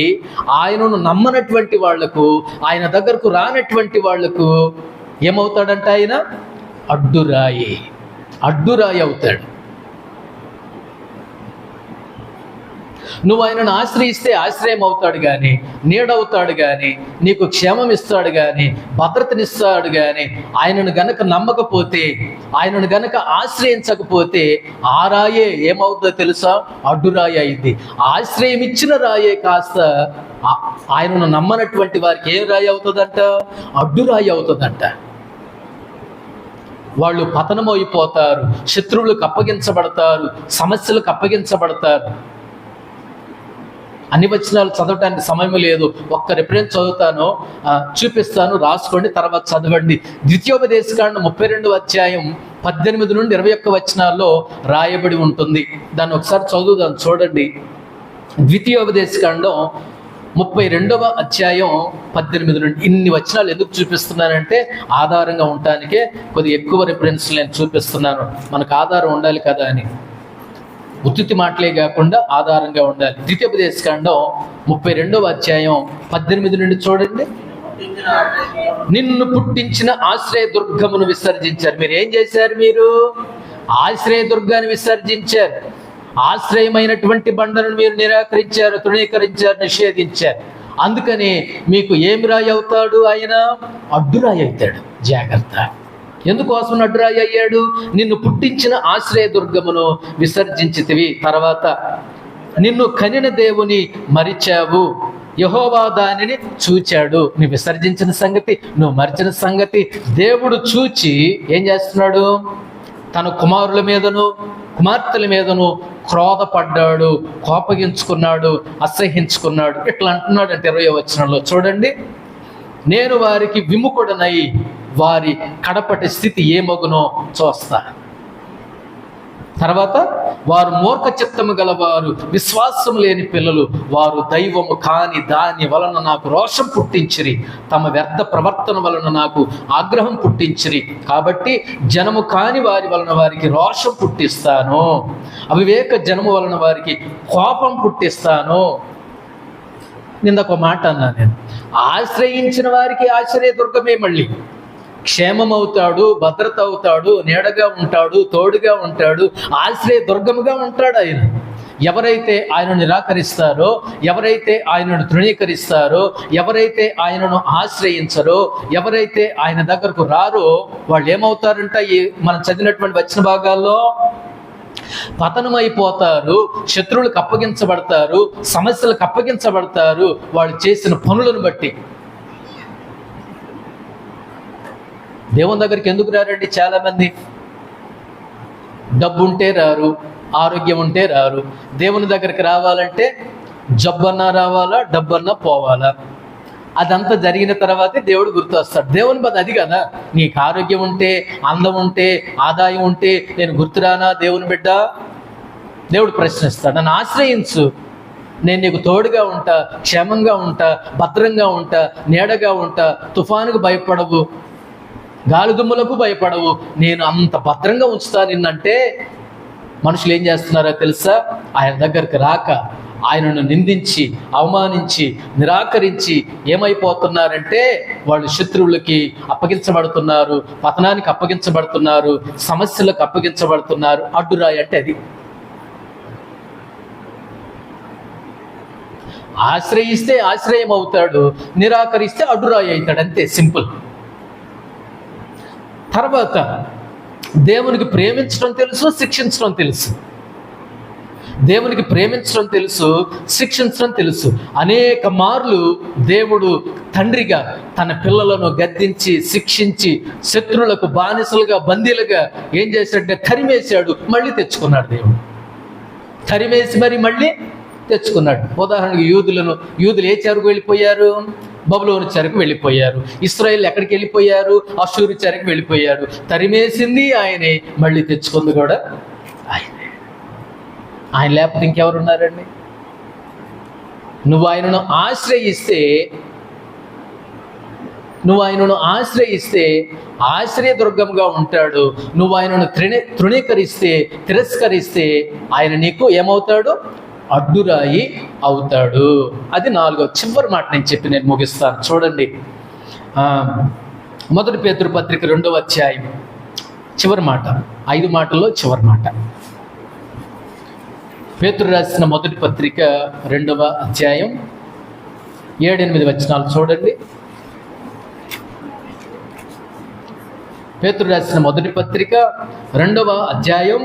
A: ఆయనను నమ్మనటువంటి వాళ్లకు, ఆయన దగ్గరకు రానటువంటి వాళ్లకు ఏమవుతాడంట? ఆయన అడ్డురాయి, అడ్డురాయి అవుతాడు. నువ్వు ఆయనను ఆశ్రయిస్తే ఆశ్రయం అవుతాడు కానీ, నీడవుతాడు కానీ, నీకు క్షేమం ఇస్తాడు కానీ, భద్రతనిస్తాడు కానీ, ఆయనను గనక నమ్మకపోతే, ఆయనను గనక ఆశ్రయించకపోతే ఆ రాయే ఏమవుతుందో తెలుసా? అడ్డురాయి అయింది. ఆశ్రయం ఇచ్చిన రాయే కాస్త ఆయనను నమ్మనటువంటి వారికి ఏం రాయి అవుతుందంట? అడ్డురాయి అవుతుందంట. వాళ్ళు పతనమైపోతారు, శత్రువులకు అప్పగించబడతారు, సమస్యలకు అప్పగించబడతారు. అన్ని వచనాలు చదవటానికి సమయం లేదు. ఒక్క రిఫరెన్స్ చదువుతాను, చూపిస్తాను, రాసుకోండి, తర్వాత చదవండి. ద్వితీయోపదేశకాండం 32వ అధ్యాయం 18 నుండి 21 వచనాల్లో రాయబడి ఉంటుంది. దాన్ని ఒకసారి చదువుదాం, చూడండి. ద్వితీయోపదేశకాండం 32వ అధ్యాయం 18 నుండి. ఇన్ని వచనాలు ఎందుకు చూపిస్తున్నానంటే ఆధారంగా ఉండటానికే కొద్దిగా ఎక్కువ రిఫరెన్స్ నేను చూపిస్తున్నాను. మనకు ఆధారం ఉండాలి కదా అని. ఉత్తుతి మాటలే కాకుండా ఆధారంగా ఉండాలి. ద్వితీయోపదేశకాండం 32వ అధ్యాయం 18 నుండి చూడండి. నిన్ను పుట్టించిన ఆశ్రయ దుర్గమును విసర్జించారు. మీరు ఏం చేశారు? మీరు ఆశ్రయ దుర్గాన్ని విసర్జించారు. ఆశ్రయమైనటువంటి బండను మీరు నిరాకరించారు, తృణీకరించారు, నిషేధించారు. అందుకని మీకు ఏమి రాయి అవుతాడు? ఆయన అడ్డురాయి అవుతాడు. జాగ్రత్త. ఎందుకోసం అడ్డురాయి అయ్యాడు? నిన్ను పుట్టించిన ఆశ్రయ దుర్గమును విసర్జించితివి. తర్వాత నిన్ను కనిన దేవుని మరిచావు. యెహోవా దానిని చూచాడు. నువ్వు విసర్జించిన సంగతి, నువ్వు మరిచిన సంగతి దేవుడు చూచి ఏం చేస్తున్నాడు? తన కుమారుల మీదను కుమార్తెల మీదను క్రోధపడ్డాడు, కోపగించుకున్నాడు, అసహ్యించుకున్నాడు. ఇట్లా అంటున్నాడు అంటే 20వ వచనంలో చూడండి, నేను వారికి విముఖుడనై వారి కడపటి స్థితి ఏమగునో చూస్తా. తర్వాత, వారు మూర్ఖ చిత్తము గలవారు, విశ్వాసము లేని పిల్లలు, వారు దైవము కాని దాని వలన నాకు రోషం పుట్టించిరి, తమ వ్యర్థ ప్రవర్తన వలన నాకు ఆగ్రహం పుట్టించిరి. కాబట్టి జనము కాని వారి వలన వారికి రోషం పుట్టిస్తాను, అవివేక జనము వలన వారికి కోపం పుట్టిస్తాను. నిందొక మాట అన్నా నేను, ఆశ్రయించిన వారికి ఆశ్రయదుర్గమే మళ్ళీ క్షేమమవుతాడు, భద్రత అవుతాడు, నీడగా ఉంటాడు, తోడుగా ఉంటాడు, ఆశ్రయ దుర్గముగా ఉంటాడు ఆయన. ఎవరైతే ఆయనను నిరాకరిస్తారో, ఎవరైతే ఆయనను తృణీకరిస్తారో, ఎవరైతే ఆయనను ఆశ్రయించరో, ఎవరైతే ఆయన దగ్గరకు రారో వాళ్ళు ఏమవుతారంట? ఈ మనం చదివినటువంటి వచన భాగాల్లో పతనమైపోతారు, శత్రువులకు అప్పగించబడతారు, సమస్యలకు అప్పగించబడతారు వాళ్ళు చేసిన పనులను బట్టి. దేవుని దగ్గరికి ఎందుకు రారండి చాలామంది? డబ్బు ఉంటే రారు, ఆరోగ్యం ఉంటే రారు. దేవుని దగ్గరికి రావాలంటే జబ్బన్నా రావాలా, డబ్బన్నా పోవాలా. అదంతా జరిగిన తర్వాతే దేవుడు గుర్తు వస్తాడు. దేవుని బాధ అది కదా. నీకు ఆరోగ్యం ఉంటే, అందం ఉంటే, ఆదాయం ఉంటే నేను గుర్తురానా దేవుని బిడ్డ? దేవుడు ప్రశ్నిస్తాడు. నన్ను ఆశ్రయించు, నేను నీకు తోడుగా ఉంటా, క్షేమంగా ఉంటా, భద్రంగా ఉంటా, నీడగా ఉంటా, తుఫానుకు భయపడవు, గాలిదుమ్ములకు భయపడవు, నేను అంత భద్రంగా ఉంచుతా నిన్నంటే మనుషులు ఏం చేస్తున్నారో తెలుసా? ఆయన దగ్గరికి రాక ఆయనను నిందించి, అవమానించి, నిరాకరించి ఏమైపోతున్నారంటే వాళ్ళు శత్రువులకి అప్పగించబడుతున్నారు, పతనానికి అప్పగించబడుతున్నారు, సమస్యలకు అప్పగించబడుతున్నారు. అడ్డురాయి అంటే అది. ఆశ్రయిస్తే ఆశ్రయం అవుతాడు, నిరాకరిస్తే అడ్డురాయి అవుతాడు. అంతే, సింపుల్. తర్వాత దేవునికి ప్రేమించడం తెలుసు, శిక్షించడం తెలుసు. దేవునికి ప్రేమించడం తెలుసు, శిక్షించడం తెలుసు. అనేక మార్లు దేవుడు తండ్రిగా తన పిల్లలను గద్దించి, శిక్షించి, శత్రువులకు బానిసలుగా, బందీలుగా ఏం చేశాడంటే తరిమేశాడు, మళ్ళీ తెచ్చుకున్నాడు. దేవుడు తరిమేసి మరి మళ్ళీ తెచ్చుకున్నాడు. ఉదాహరణకు యూదులు ఏ చెరకు వెళ్ళిపోయారు? బబులోను చెరకు వెళ్ళిపోయారు. ఇశ్రాయేలు ఎక్కడికి వెళ్ళిపోయారు? అషూరు చెరకు వెళ్ళిపోయారు. తరిమేసింది ఆయనే, మళ్ళీ తెచ్చుకుంది కూడా ఆయనే. ఆయన లేకపోతే ఇంకెవరు ఉన్నారండి? నువ్వు ఆయనను ఆశ్రయిస్తే ఆశ్రయదుర్గంగా ఉంటాడు. నువ్వు ఆయనను తృణీకరిస్తే, తిరస్కరిస్తే ఆయన నీకు ఏమవుతాడు? అడ్డురాయి అవుతాడు. అది 4వ చివరి మాట నేను చెప్పి నేను ముగిస్తాను. చూడండి, 1 పేతురు పత్రిక 2వ అధ్యాయం చివరి మాట, 5 మాటల్లో చివరి మాట. పేతురు రాసిన 1 పత్రిక 2వ అధ్యాయం 7-8 వచనాలు చూడండి. పేతురు రాసిన 1 పత్రిక 2వ అధ్యాయం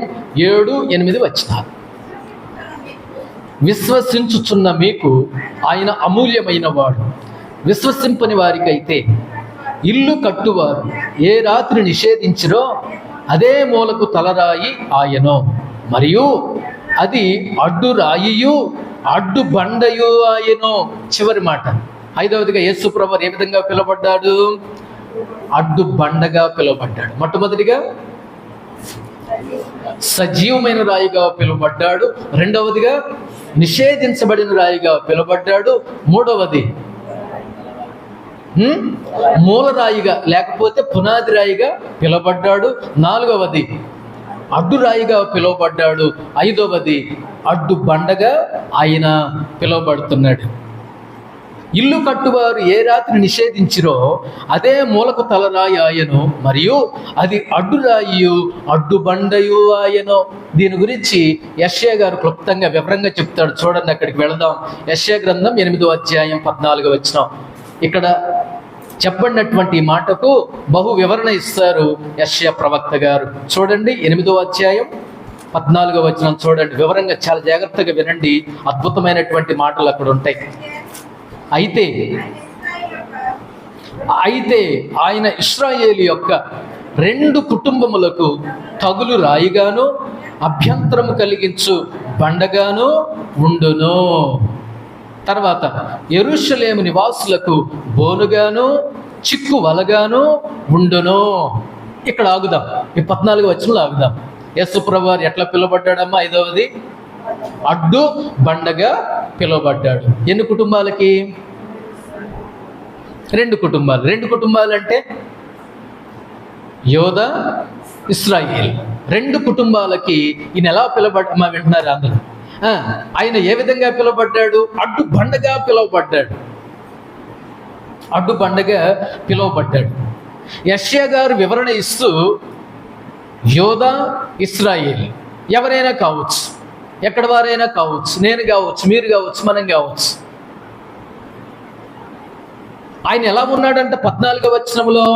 A: 7-8 వచనాలు. విశ్వసించుచున్న మీకు ఆయన అమూల్యమైన వాడు. విశ్వసింపని వారికైతే ఇల్లు కట్టువారు ఏ రాత్రి నిషేధించిరో అదే మూలకు తలరాయి ఆయనో, మరియు అది అడ్డు రాయియు అడ్డు బండయు ఆయనో. చివరి మాట. 5వదిగా యేసు ప్రభువు ఏ విధంగా పిలువబడ్డాడు? అడ్డు బండగా పిలువబడ్డాడు. మొట్టమొదటిగా సజీవమైన రాయిగా పిలువబడ్డాడు. 2వదిగా నిషేధించబడిన రాయిగా పిలువబడ్డాడు. 3వది మూలరాయిగా లేకపోతే పునాది రాయిగా పిలువబడ్డాడు. 4వది అడ్డు రాయిగా పిలువబడ్డాడు. 5వది అడ్డు బండగా ఆయన పిలువబడుతున్నాడు. ఇల్లు కట్టువారు ఏ రాత్రి నిషేధించిరో అదే మూలకు తలరాయి ఆయను, మరియు అది అడ్డురాయియు అడ్డు బండయు ఆయను. దీని గురించి యెషయా గారు క్లుప్తంగా వివరంగా చెప్తాడు. చూడండి, అక్కడికి వెళదాం. యెషయా గ్రంథం 8వ అధ్యాయం 14వ వచనం. ఇక్కడ చెప్పబడినటువంటి మాటకు బహు వివరణ ఇస్తారు యెషయా ప్రవక్త గారు. చూడండి, 8వ అధ్యాయం 14వ వచనం చూడండి, వివరంగా చాలా జాగ్రత్తగా వినండి. అద్భుతమైనటువంటి మాటలు అక్కడ ఉంటాయి. అయితే ఆయన ఇశ్రాయేలు యొక్క 2 కుటుంబములకు తగులు రాయిగాను అభ్యంతరము కలిగించు బండగాను ఉండును. తర్వాత యెరూషలేము నివాసులకు బోనుగాను చిక్కు వలగాను ఉండును. ఇక్కడ ఆగుదాం. ఈ 14వ వచనంలో ఆగుదాం. యేసు ప్రభువు వారు ఎట్లా పిలువబడ్డాడమ్మా? 5వది అడ్డు బండగా పిలువబడ్డాడు. ఎన్ని కుటుంబాలకి? 2 కుటుంబాలు. 2 కుటుంబాలు అంటే యోధా, ఇశ్రాయేల్. 2 కుటుంబాలకి ఈయన ఎలా పిలువబడ్డా వింటున్నారు అందరూ? ఆయన ఏ విధంగా పిలువబడ్డాడు? అడ్డు బండగా పిలువబడ్డాడు. అడ్డు బండగా పిలువబడ్డాడు. యెషయా గారు వివరణ ఇస్తూ యోధా, ఇశ్రాయేల్ ఎవరైనా కావచ్చు, ఎక్కడ వారైనా కావచ్చు, నేను కావచ్చు, మీరు కావచ్చు, మనం కావచ్చు. ఆయన ఎలా ఉన్నాడంటే 14వ వచనంలో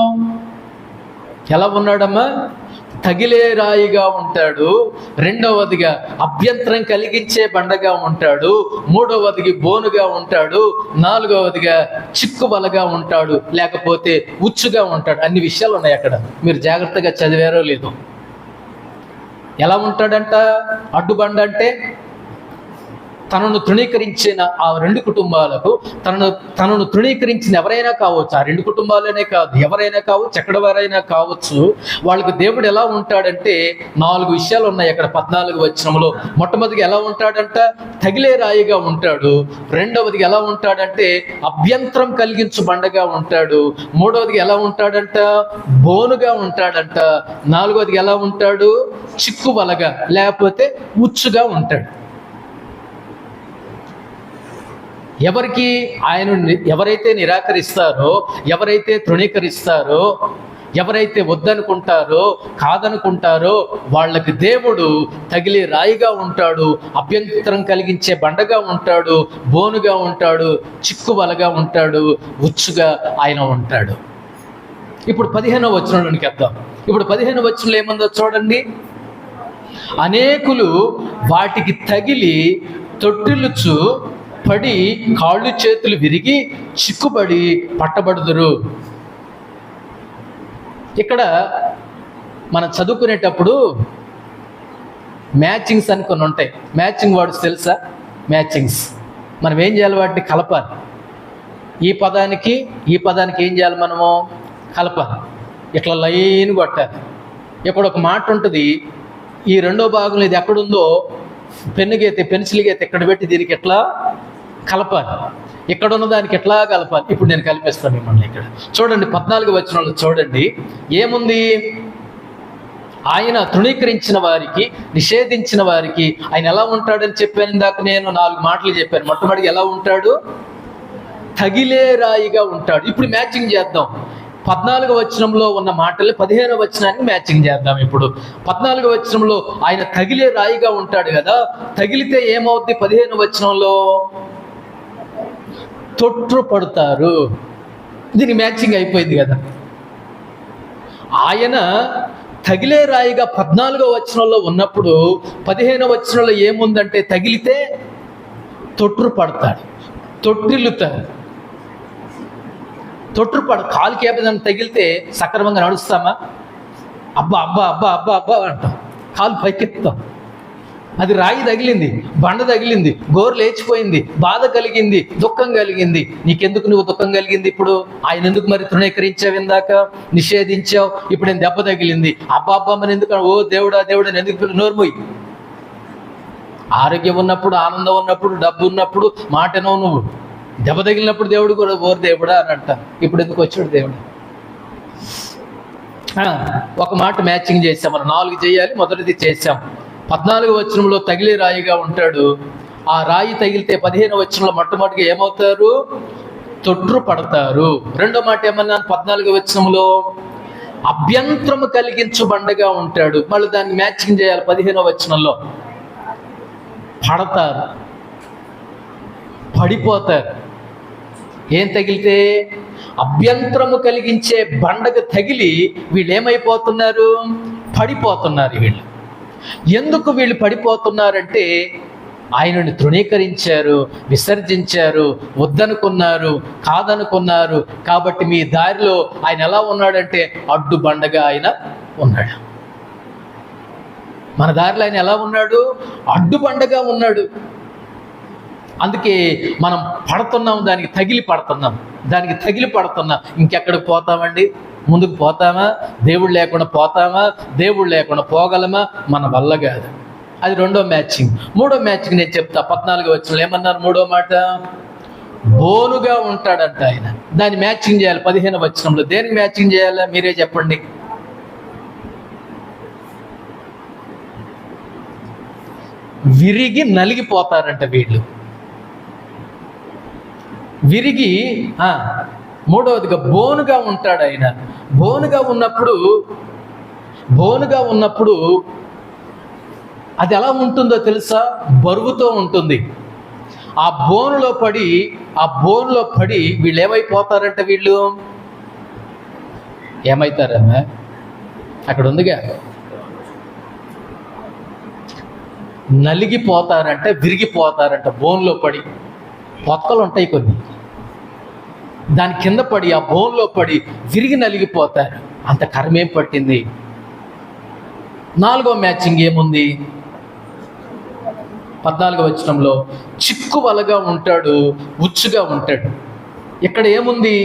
A: ఎలా ఉన్నాడమ్మా? తగిలే రాయిగా ఉంటాడు, 2వదిగా అభ్యంతరం కలిగించే బండగా ఉంటాడు, 3వదికి బోనుగా ఉంటాడు, 4వదిగా చిక్కుబలగా ఉంటాడు, లేకపోతే ఉచ్చుగా ఉంటాడు. అన్ని విషయాలు ఉన్నాయి అక్కడ. మీరు జాగ్రత్తగా చదివారో లేదో. ఎలా ఉంటాడంట? అడ్డుబండ అంటే తనను తృణీకరించిన ఆ 2 కుటుంబాలకు, తనను తృణీకరించిన ఎవరైనా కావచ్చు, ఆ 2 కుటుంబాలనే కాదు, ఎవరైనా కావచ్చు, ఎక్కడ వారైనా కావచ్చు, వాళ్ళకు దేవుడు ఎలా ఉంటాడంటే 4 విషయాలు ఉన్నాయి అక్కడ 14వ వచనంలో. మొట్టమొదటిగా ఎలా ఉంటాడంట? తగిలే రాయిగా ఉంటాడు. 2వదిగా ఎలా ఉంటాడంటే అభ్యంతరం కలిగించు బండగా ఉంటాడు. 3వదిగా ఎలా ఉంటాడంట? బోనుగా ఉంటాడంట. 4వదిగా ఎలా ఉంటాడు? చిక్కుబలగా లేకపోతే ఉచ్చుగా ఉంటాడు. ఎవరికి? ఆయన ఎవరైతే నిరాకరిస్తారో, ఎవరైతే తృణీకరిస్తారో, ఎవరైతే వద్దనుకుంటారో, కాదనుకుంటారో వాళ్ళకి దేవుడు తగిలే రాయిగా ఉంటాడు, అభ్యంతరం కలిగించే బండగా ఉంటాడు, బోనుగా ఉంటాడు, చిక్కుబలగా ఉంటాడు, ఉచ్చుగా ఆయన ఉంటాడు. ఇప్పుడు 15వ వచనంలోనికి వద్దాం. ఇప్పుడు 15వ వచనంలో ఏముందో చూడండి. అనేకులు వాటికి తగిలి తొట్టిల్లుచు పడి కాళ్ళు చేతులు విరిగి చిక్కుబడి పట్టబడుదురు. ఇక్కడ మనం చదువుకునేటప్పుడు మ్యాచింగ్స్ అని కొన్ని ఉంటాయి. మ్యాచింగ్ వర్డ్స్ తెలుసా? మ్యాచింగ్స్. మనం ఏం చేయాలి? వాటిని కలపాలి. ఈ పదానికి ఈ పదానికి ఏం చేయాలి? మనము కలపాలి. ఇట్లా లైన్ కొట్టాలి. ఇక్కడ ఒక మాట ఉంటుంది, ఈ 2వ భాగంలో ఇది ఎక్కడుందో పెన్ను గీతే, పెన్సిల్ గీతే ఇక్కడ పెట్టి దీనికి ఎట్లా కలపాలి, ఇక్కడ ఉన్న దానికి ఎట్లా కలపాలి. ఇప్పుడు నేను కలిపేస్తాను మిమ్మల్ని. ఇక్కడ చూడండి 14వ వచనంలో చూడండి ఏముంది. ఆయన తృణీకరించిన వారికి, నిషేధించిన వారికి ఆయన ఎలా ఉంటాడని చెప్పాను ఇందాక. నేను 4 మాటలు చెప్పాను. మొట్టమొదటి ఎలా ఉంటాడు? తగిలే రాయిగా ఉంటాడు. ఇప్పుడు మ్యాచింగ్ చేద్దాం. 14వ వచనంలో ఉన్న మాటలు 15వ వచనానికి మ్యాచింగ్ చేద్దాం. ఇప్పుడు 14వ వచనంలో ఆయన తగిలే రాయిగా ఉంటాడు కదా. తగిలితే ఏమవుద్ది? 15వ వచనంలో తొట్టు పడతారు. దీనికి మ్యాచింగ్ అయిపోయింది కదా. ఆయన తగిలే రాయిగా 14వ వచనంలో ఉన్నప్పుడు 15వ వచనంలో ఏముందంటే తగిలితే తొట్టు పడతాడు, తొట్టిల్లుతాడు. కాలుకి ఏదైనా తగిలితే సక్రమంగా నడుస్తామా? అబ్బా అబ్బా అబ్బా అబ్బా అబ్బా అంటాం, కాలు పైకెత్తాం. అది రాయి తగిలింది, బండ తగిలింది, గోరు లేచిపోయింది, బాధ కలిగింది, దుఃఖం కలిగింది. నీకెందుకు నువ్వు దుఃఖం కలిగింది? ఇప్పుడు ఆయన ఎందుకు మరి తృణీకరించావు? ఇందాక నిషేధించావు, ఇప్పుడు నేను దెబ్బ తగిలింది, అబ్బా అబ్బా మరి ఎందుకు? ఓ దేవుడా దేవుడా ఎందుకు? నోరుమోయి. ఆరోగ్యం ఉన్నప్పుడు, ఆనందం ఉన్నప్పుడు, డబ్బు ఉన్నప్పుడు మాటనో నువ్వు. దెబ్బ తగిలినప్పుడు దేవుడు కూడా ఓరు దేవుడా అని అంట. ఇప్పుడు ఎందుకు వచ్చాడు దేవుడు? ఒక మాట మ్యాచింగ్ చేసాం. మనం 4 చేయాలి, మొదటిది చేసాం. 14వ వచనంలో తగిలే రాయిగా ఉంటాడు. ఆ రాయి తగిలితే 15వ వచనంలో మొట్టమొదటిగా ఏమవుతారు? తొట్టు పడతారు. 2వ మాట ఏమన్నాను? 14వ వచనంలో అభ్యంతరము కలిగించు బండగా ఉంటాడు. మళ్ళీ దాన్ని మ్యాచింగ్ చేయాలి. 15వ వచనంలో పడతారు, పడిపోతారు. ఏం తగిలితే? అభ్యంతరము కలిగించే బండకు తగిలి వీళ్ళు ఏమైపోతున్నారు? పడిపోతున్నారు వీళ్ళు. ఎందుకు వీళ్ళు పడిపోతున్నారంటే ఆయనని తృణీకరించారు, విసర్జించారు, వద్దనుకున్నారు, కాదనుకున్నారు. కాబట్టి మీ దారిలో ఆయన ఎలా ఉన్నాడంటే అడ్డుబండగా ఆయన ఉన్నాడు. మన దారిలో ఆయన ఎలా ఉన్నాడు? అడ్డుబండగా ఉన్నాడు. అందుకే మనం పడుతున్నాం, దానికి తగిలి పడుతున్నాం. ఇంకెక్కడికి పోతామండి? ముందుకు పోతామా? దేవుడు లేకుండా పోతామా? దేవుడు లేకుండా పోగలమా? మన వల్ల కాదు. అది రెండో మ్యాచింగ్. మూడో మ్యాచింగ్ నేను చెప్తా. 14వ వచనంలో ఏమన్నారు? మూడో మాట, బోనుగా ఉంటాడంట ఆయన. దాన్ని మ్యాచింగ్ చేయాలి 15వ వచనంలో. దేనికి మ్యాచింగ్ చేయాలా మీరే చెప్పండి. విరిగి నలిగిపోతారంట వీళ్ళు. విరిగి మూడవదిగా బోనుగా ఉంటాడు ఆయన. బోనుగా ఉన్నప్పుడు అది ఎలా ఉంటుందో తెలుసా? బరువుతో ఉంటుంది. ఆ బోనులో పడి వీళ్ళు ఏమైపోతారంట? వీళ్ళు ఏమైతారమ్మా? అక్కడ ఉందిగా, నలిగిపోతారంట, విరిగిపోతారంట. బోన్లో పడి పొక్కలు ఉంటాయి కొన్ని, దాని కింద పడి ఆ బోన్లో పడి విరిగి నలిగిపోతారు. అంత కర్మేం పట్టింది. 4వ మ్యాచింగ్ ఏముంది? 14వ వచనంలో చిక్కువలగా ఉంటాడు, ఉచ్చుగా ఉంటాడు. ఇక్కడ ఏముంది?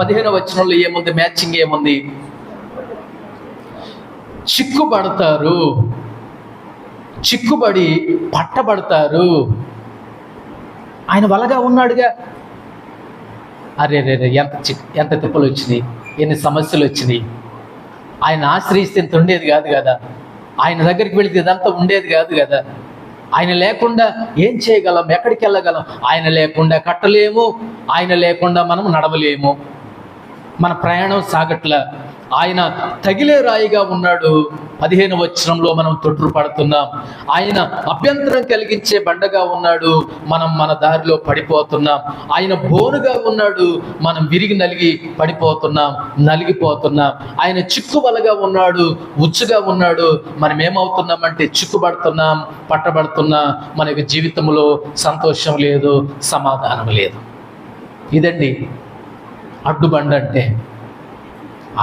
A: 15వ వచనంలో ఏముంది? మ్యాచింగ్ ఏముంది? చిక్కుబడి పట్టబడతారు. ఆయన వలగా ఉన్నాడుగా. అరే ఎంత తిప్పలు వచ్చినాయి, ఎన్ని సమస్యలు వచ్చినాయి. ఆయన ఆశ్రయిస్తే ఇంత ఉండేది కాదు కదా. ఆయన దగ్గరికి వెళితే ఇదంతా ఉండేది కాదు కదా. ఆయన లేకుండా ఏం చేయగలం? ఎక్కడికి వెళ్ళగలం? ఆయన లేకుండా కట్టలేము, ఆయన లేకుండా మనం నడవలేము. మన ప్రయాణం సాగట్లా. ఆయన తగిలే రాయిగా ఉన్నాడు. 15వ వచనంలో మనం తొట్రుపడుతున్నాం. ఆయన అభ్యంతరం కలిగించే బండగా ఉన్నాడు, మనం మన దారిలో పడిపోతున్నాం. ఆయన బోనుగా ఉన్నాడు, మనం విరిగి నలిగి పడిపోతున్నాం, నలిగిపోతున్నాం. ఆయన చిక్కువలగా ఉన్నాడు, ఉచ్చుగా ఉన్నాడు, మనం ఏమవుతున్నామంటే చిక్కుబడుతున్నాం, పట్టబడుతున్నాం. మనకి జీవితంలో సంతోషం లేదు, సమాధానం లేదు. ఇదండి అడ్డుబండ అంటే.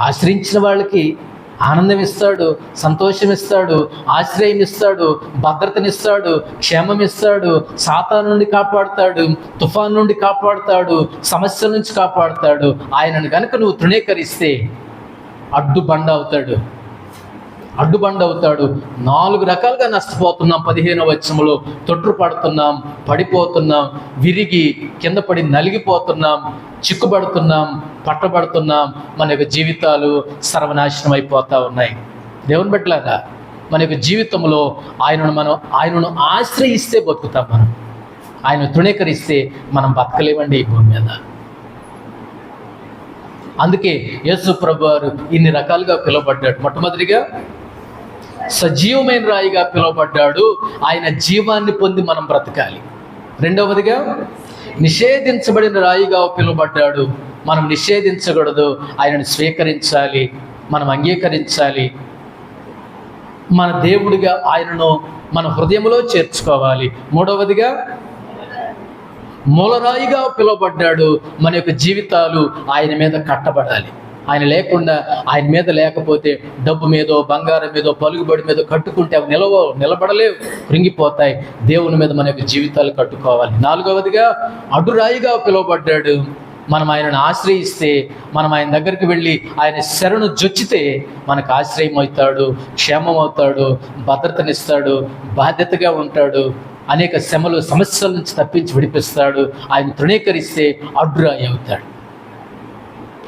A: ఆశ్రయించిన వాళ్ళకి ఆనందం ఇస్తాడు, సంతోషం ఇస్తాడు, ఆశ్రయం ఇస్తాడు, భద్రతనిస్తాడు, క్షేమం ఇస్తాడు, సాతాను నుండి కాపాడుతాడు, తుఫాను నుండి కాపాడుతాడు, సమస్యల నుంచి కాపాడుతాడు. ఆయనను కనుక నువ్వు తృణీకరిస్తే అడ్డుబండ అవుతాడు. 4 రకాలుగా నష్టపోతున్నాం. 15వ వచనంలో తొట్రుపడుతున్నాం, పడిపోతున్నాం, విరిగి కింద పడి నలిగిపోతున్నాం, చిక్కుబడుతున్నాం, పట్టబడుతున్నాం. మన యొక్క జీవితాలు సర్వనాశనం అయిపోతూ ఉన్నాయి. దేవుని బిడ్డలారా, మన యొక్క జీవితంలో ఆయనను ఆశ్రయిస్తే బతుకుతాం. ఆయన తృణీకరిస్తే మనం బతకలేమండి ఈ భూమి మీద. అందుకే యేసు ప్రభువారు ఇన్ని రకాలుగా పిలువబడ్డాడు. మొట్టమొదటిగా సజీవమైన రాయిగా పిలువబడ్డాడు. ఆయన జీవాన్ని పొంది మనం బ్రతకాలి. రెండవదిగా నిషేధించబడిన రాయిగా పిలువబడ్డాడు. మనం నిషేధించకూడదు, ఆయనను స్వీకరించాలి, మనం అంగీకరించాలి. మన దేవుడిగా ఆయనను మన హృదయంలో చేర్చుకోవాలి. మూడవదిగా మూలరాయిగా పిలువబడ్డాడు. మన యొక్క జీవితాలు ఆయన మీద కట్టబడాలి. ఆయన లేకుండా, ఆయన మీద లేకపోతే డబ్బు మీదో, బంగారం మీదో, పలుకుబడి మీదో కట్టుకుంటే అవి నిలబడలేవు, కృంగిపోతాయి. దేవుని మీద మన యొక్క జీవితాలు కట్టుకోవాలి. 4వదిగా అడ్డురాయిగా పిలువబడ్డాడు. మనం ఆయనను ఆశ్రయిస్తే, మనం ఆయన దగ్గరికి వెళ్ళి ఆయన శరణు జొచ్చితే మనకు ఆశ్రయం అవుతాడు, క్షేమం అవుతాడు, భద్రతనిస్తాడు, బాధ్యతగా ఉంటాడు, అనేక సమస్యల నుంచి తప్పించి విడిపిస్తాడు. ఆయన తృణీకరిస్తే అడ్డురాయి అవుతాడు.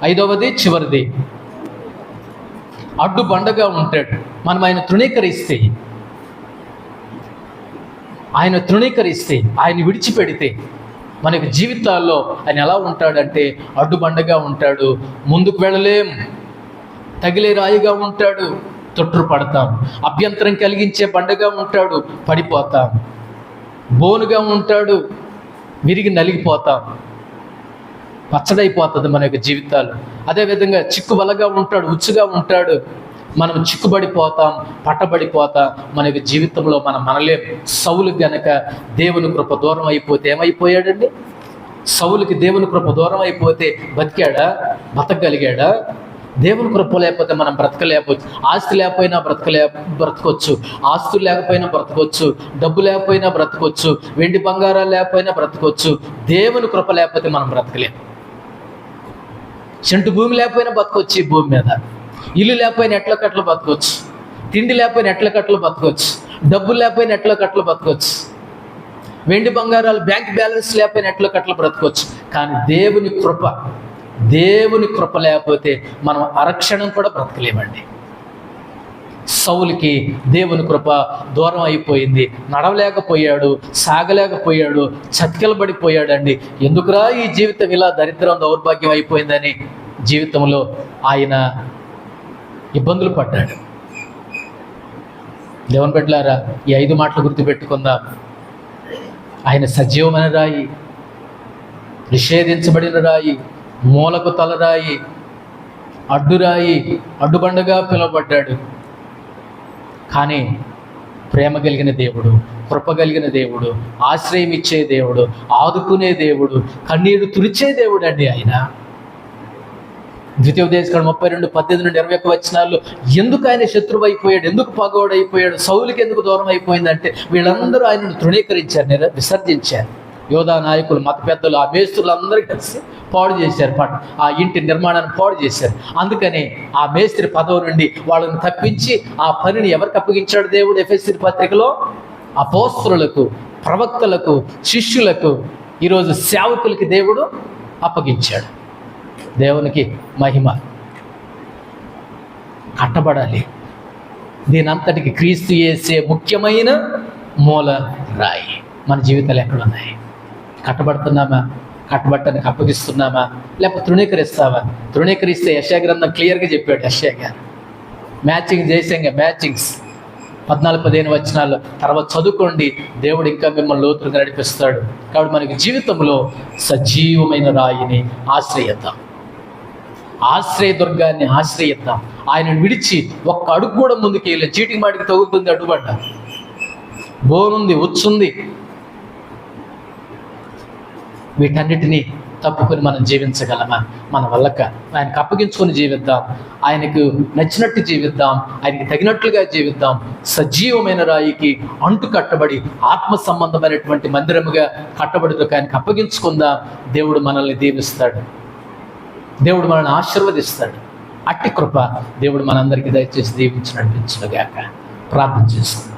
A: 5వది చివరిది, అడ్డు బండగా ఉంటాడు. మనం ఆయన తృణీకరిస్తే, ఆయన విడిచిపెడితే మనకి జీవితాల్లో ఆయన ఎలా ఉంటాడంటే అడ్డుబండగా ఉంటాడు. ముందుకు వెళ్ళలేం, తగిలే రాయిగా ఉంటాడు, తొట్రుపడతాం. అభ్యంతరం కలిగించే బండగా ఉంటాడు, పడిపోతాం. బోనుగా ఉంటాడు, విరిగి నలిగిపోతాం, పచ్చడైపోతుంది మన యొక్క జీవితాలు. అదేవిధంగా చిక్కుబలగా ఉంటాడు, ఉచ్చుగా ఉంటాడు, మనం చిక్కుబడిపోతాం, పట్టబడిపోతాం. మన యొక్క జీవితంలో మనం మనలేం. సౌలు గనక దేవుని కృప దూరం అయిపోతే ఏమైపోయాడండి? సౌలుకి దేవుని కృప దూరం అయిపోతే బతకగలిగాడా? దేవుని కృప లేకపోతే మనం బ్రతకలేకపోవచ్చు. ఆస్తి లేకపోయినా బ్రతకొచ్చు, ఆస్తులు లేకపోయినా బ్రతకొచ్చు, డబ్బు లేకపోయినా బ్రతకొచ్చు, వెండి బంగారాలు లేకపోయినా బ్రతకొచ్చు. దేవుని కృప లేకపోతే మనం బ్రతకలేం. చెంటు భూమి లేకపోయినా బతకొచ్చు, ఈ భూమి మీద ఇల్లు లేకపోయినా ఎట్ల కట్టలు బతకొచ్చు, తిండి లేకపోయినా ఎట్ల కట్టలు బతకొచ్చు, డబ్బులు లేకపోయినా ఎట్ల కట్టలు బతకొచ్చు, వెండి బంగారాలు బ్యాంక్ బ్యాలెన్స్ లేకపోయినా ఎట్ల కట్టలు బ్రతకొచ్చు. కానీ దేవుని కృప లేకపోతే మనం అరక్షణం కూడా బ్రతకలేమండి. సౌలుకి దేవుని కృప దూరం అయిపోయింది. నడవలేకపోయాడు, సాగలేకపోయాడు, చతికిలబడిపోయాడండి. ఎందుకురా ఈ జీవితం ఇలా దరిద్రం దౌర్భాగ్యం అయిపోయిందని జీవితంలో ఆయన ఇబ్బందులు పడ్డాడు. దేవుని బిడ్డలారా, ఈ 5 మాటలు గుర్తుపెట్టుకుందాం. ఆయన సజీవమైన రాయి, నిషేధించబడిన రాయి, మూలకు తలరాయి, అడ్డురాయి, అడ్డుబండగా పిలువబడ్డాడు. కానీ ప్రేమ కలిగిన దేవుడు, కృప కలిగిన దేవుడు, ఆశ్రయం ఇచ్చే దేవుడు, ఆదుకునే దేవుడు, కన్నీరు తుడిచే దేవుడు అండి ఆయన. ద్వితీయోపదేశకాండం 32:18-21 ఎందుకు ఆయన శత్రువు అయిపోయాడు, ఎందుకు పగోడైపోయాడు, సౌలుకి ఎందుకు దూరం అయిపోయిందంటే వీళ్ళందరూ ఆయనను తృణీకరించారు, విసర్జించారు. యోధా నాయకులు, మత పెద్దలు, ఆ మేస్త్రులు అందరూ కలిసి పాడు చేశారు, ఆ ఇంటి నిర్మాణాన్ని పాడు చేశారు. అందుకని ఆ మేస్త్రి పదవి నుండి వాళ్ళని తప్పించి ఆ పనిని ఎవరికి అప్పగించాడు దేవుడు? ఎఫెసీ పత్రికలో అపోస్తలులకు, ప్రవక్తలకు, శిష్యులకు, ఈరోజు సేవకులకి దేవుడు అప్పగించాడు. దేవునికి మహిమ. కట్టబడాలి. దీనంతటికి క్రీస్తు యేసే ముఖ్యమైన మూల రాయి. మన జీవితాలు ఎక్కడున్నాయి? కట్టబడుతున్నామా? కట్టబట్టడానికి అప్పగిస్తున్నామా? లేకపోతే తృణీకరిస్తావా? తృణీకరిస్తే యెషయా గ్రంథం క్లియర్గా చెప్పాడు. యెషయా గారు మ్యాచింగ్ చేసాంగా, మ్యాచింగ్స్ 14-15 తర్వాత చదువుకోండి. దేవుడు ఇంకా మిమ్మల్ని లోతుగా నడిపిస్తాడు. కాబట్టి మనకి జీవితంలో సజీవమైన రాయిని ఆశ్రయిద్దాం, ఆశ్రయదుర్గాన్ని ఆశ్రయిద్దాం. ఆయనను విడిచి ఒక్క అడుగు కూడా ముందుకు వెళ్ళి చీటికి మాటికి తగులుతుంది, అడ్డుపడ్డా, బోనుంది, ఉచ్చుంది, వీటన్నిటినీ తప్పుకొని మనం జీవించగలమా? మన వల్లక. ఆయనకు అప్పగించుకొని జీవిద్దాం, ఆయనకు నచ్చినట్టు జీవిద్దాం, ఆయనకి తగినట్లుగా జీవిద్దాం. సజీవమైన రాయికి అంటు కట్టబడి ఆత్మ సంబంధమైనటువంటి మందిరముగా కట్టబడితో ఆయనకు అప్పగించుకుందాం. దేవుడు మనల్ని దీవిస్తాడు, దేవుడు మనల్ని ఆశీర్వదిస్తాడు. అట్టి కృప దేవుడు మనందరికీ దయచేసి దీవించి నడిపించునుగాక. ప్రార్థన చేసుకుందాం.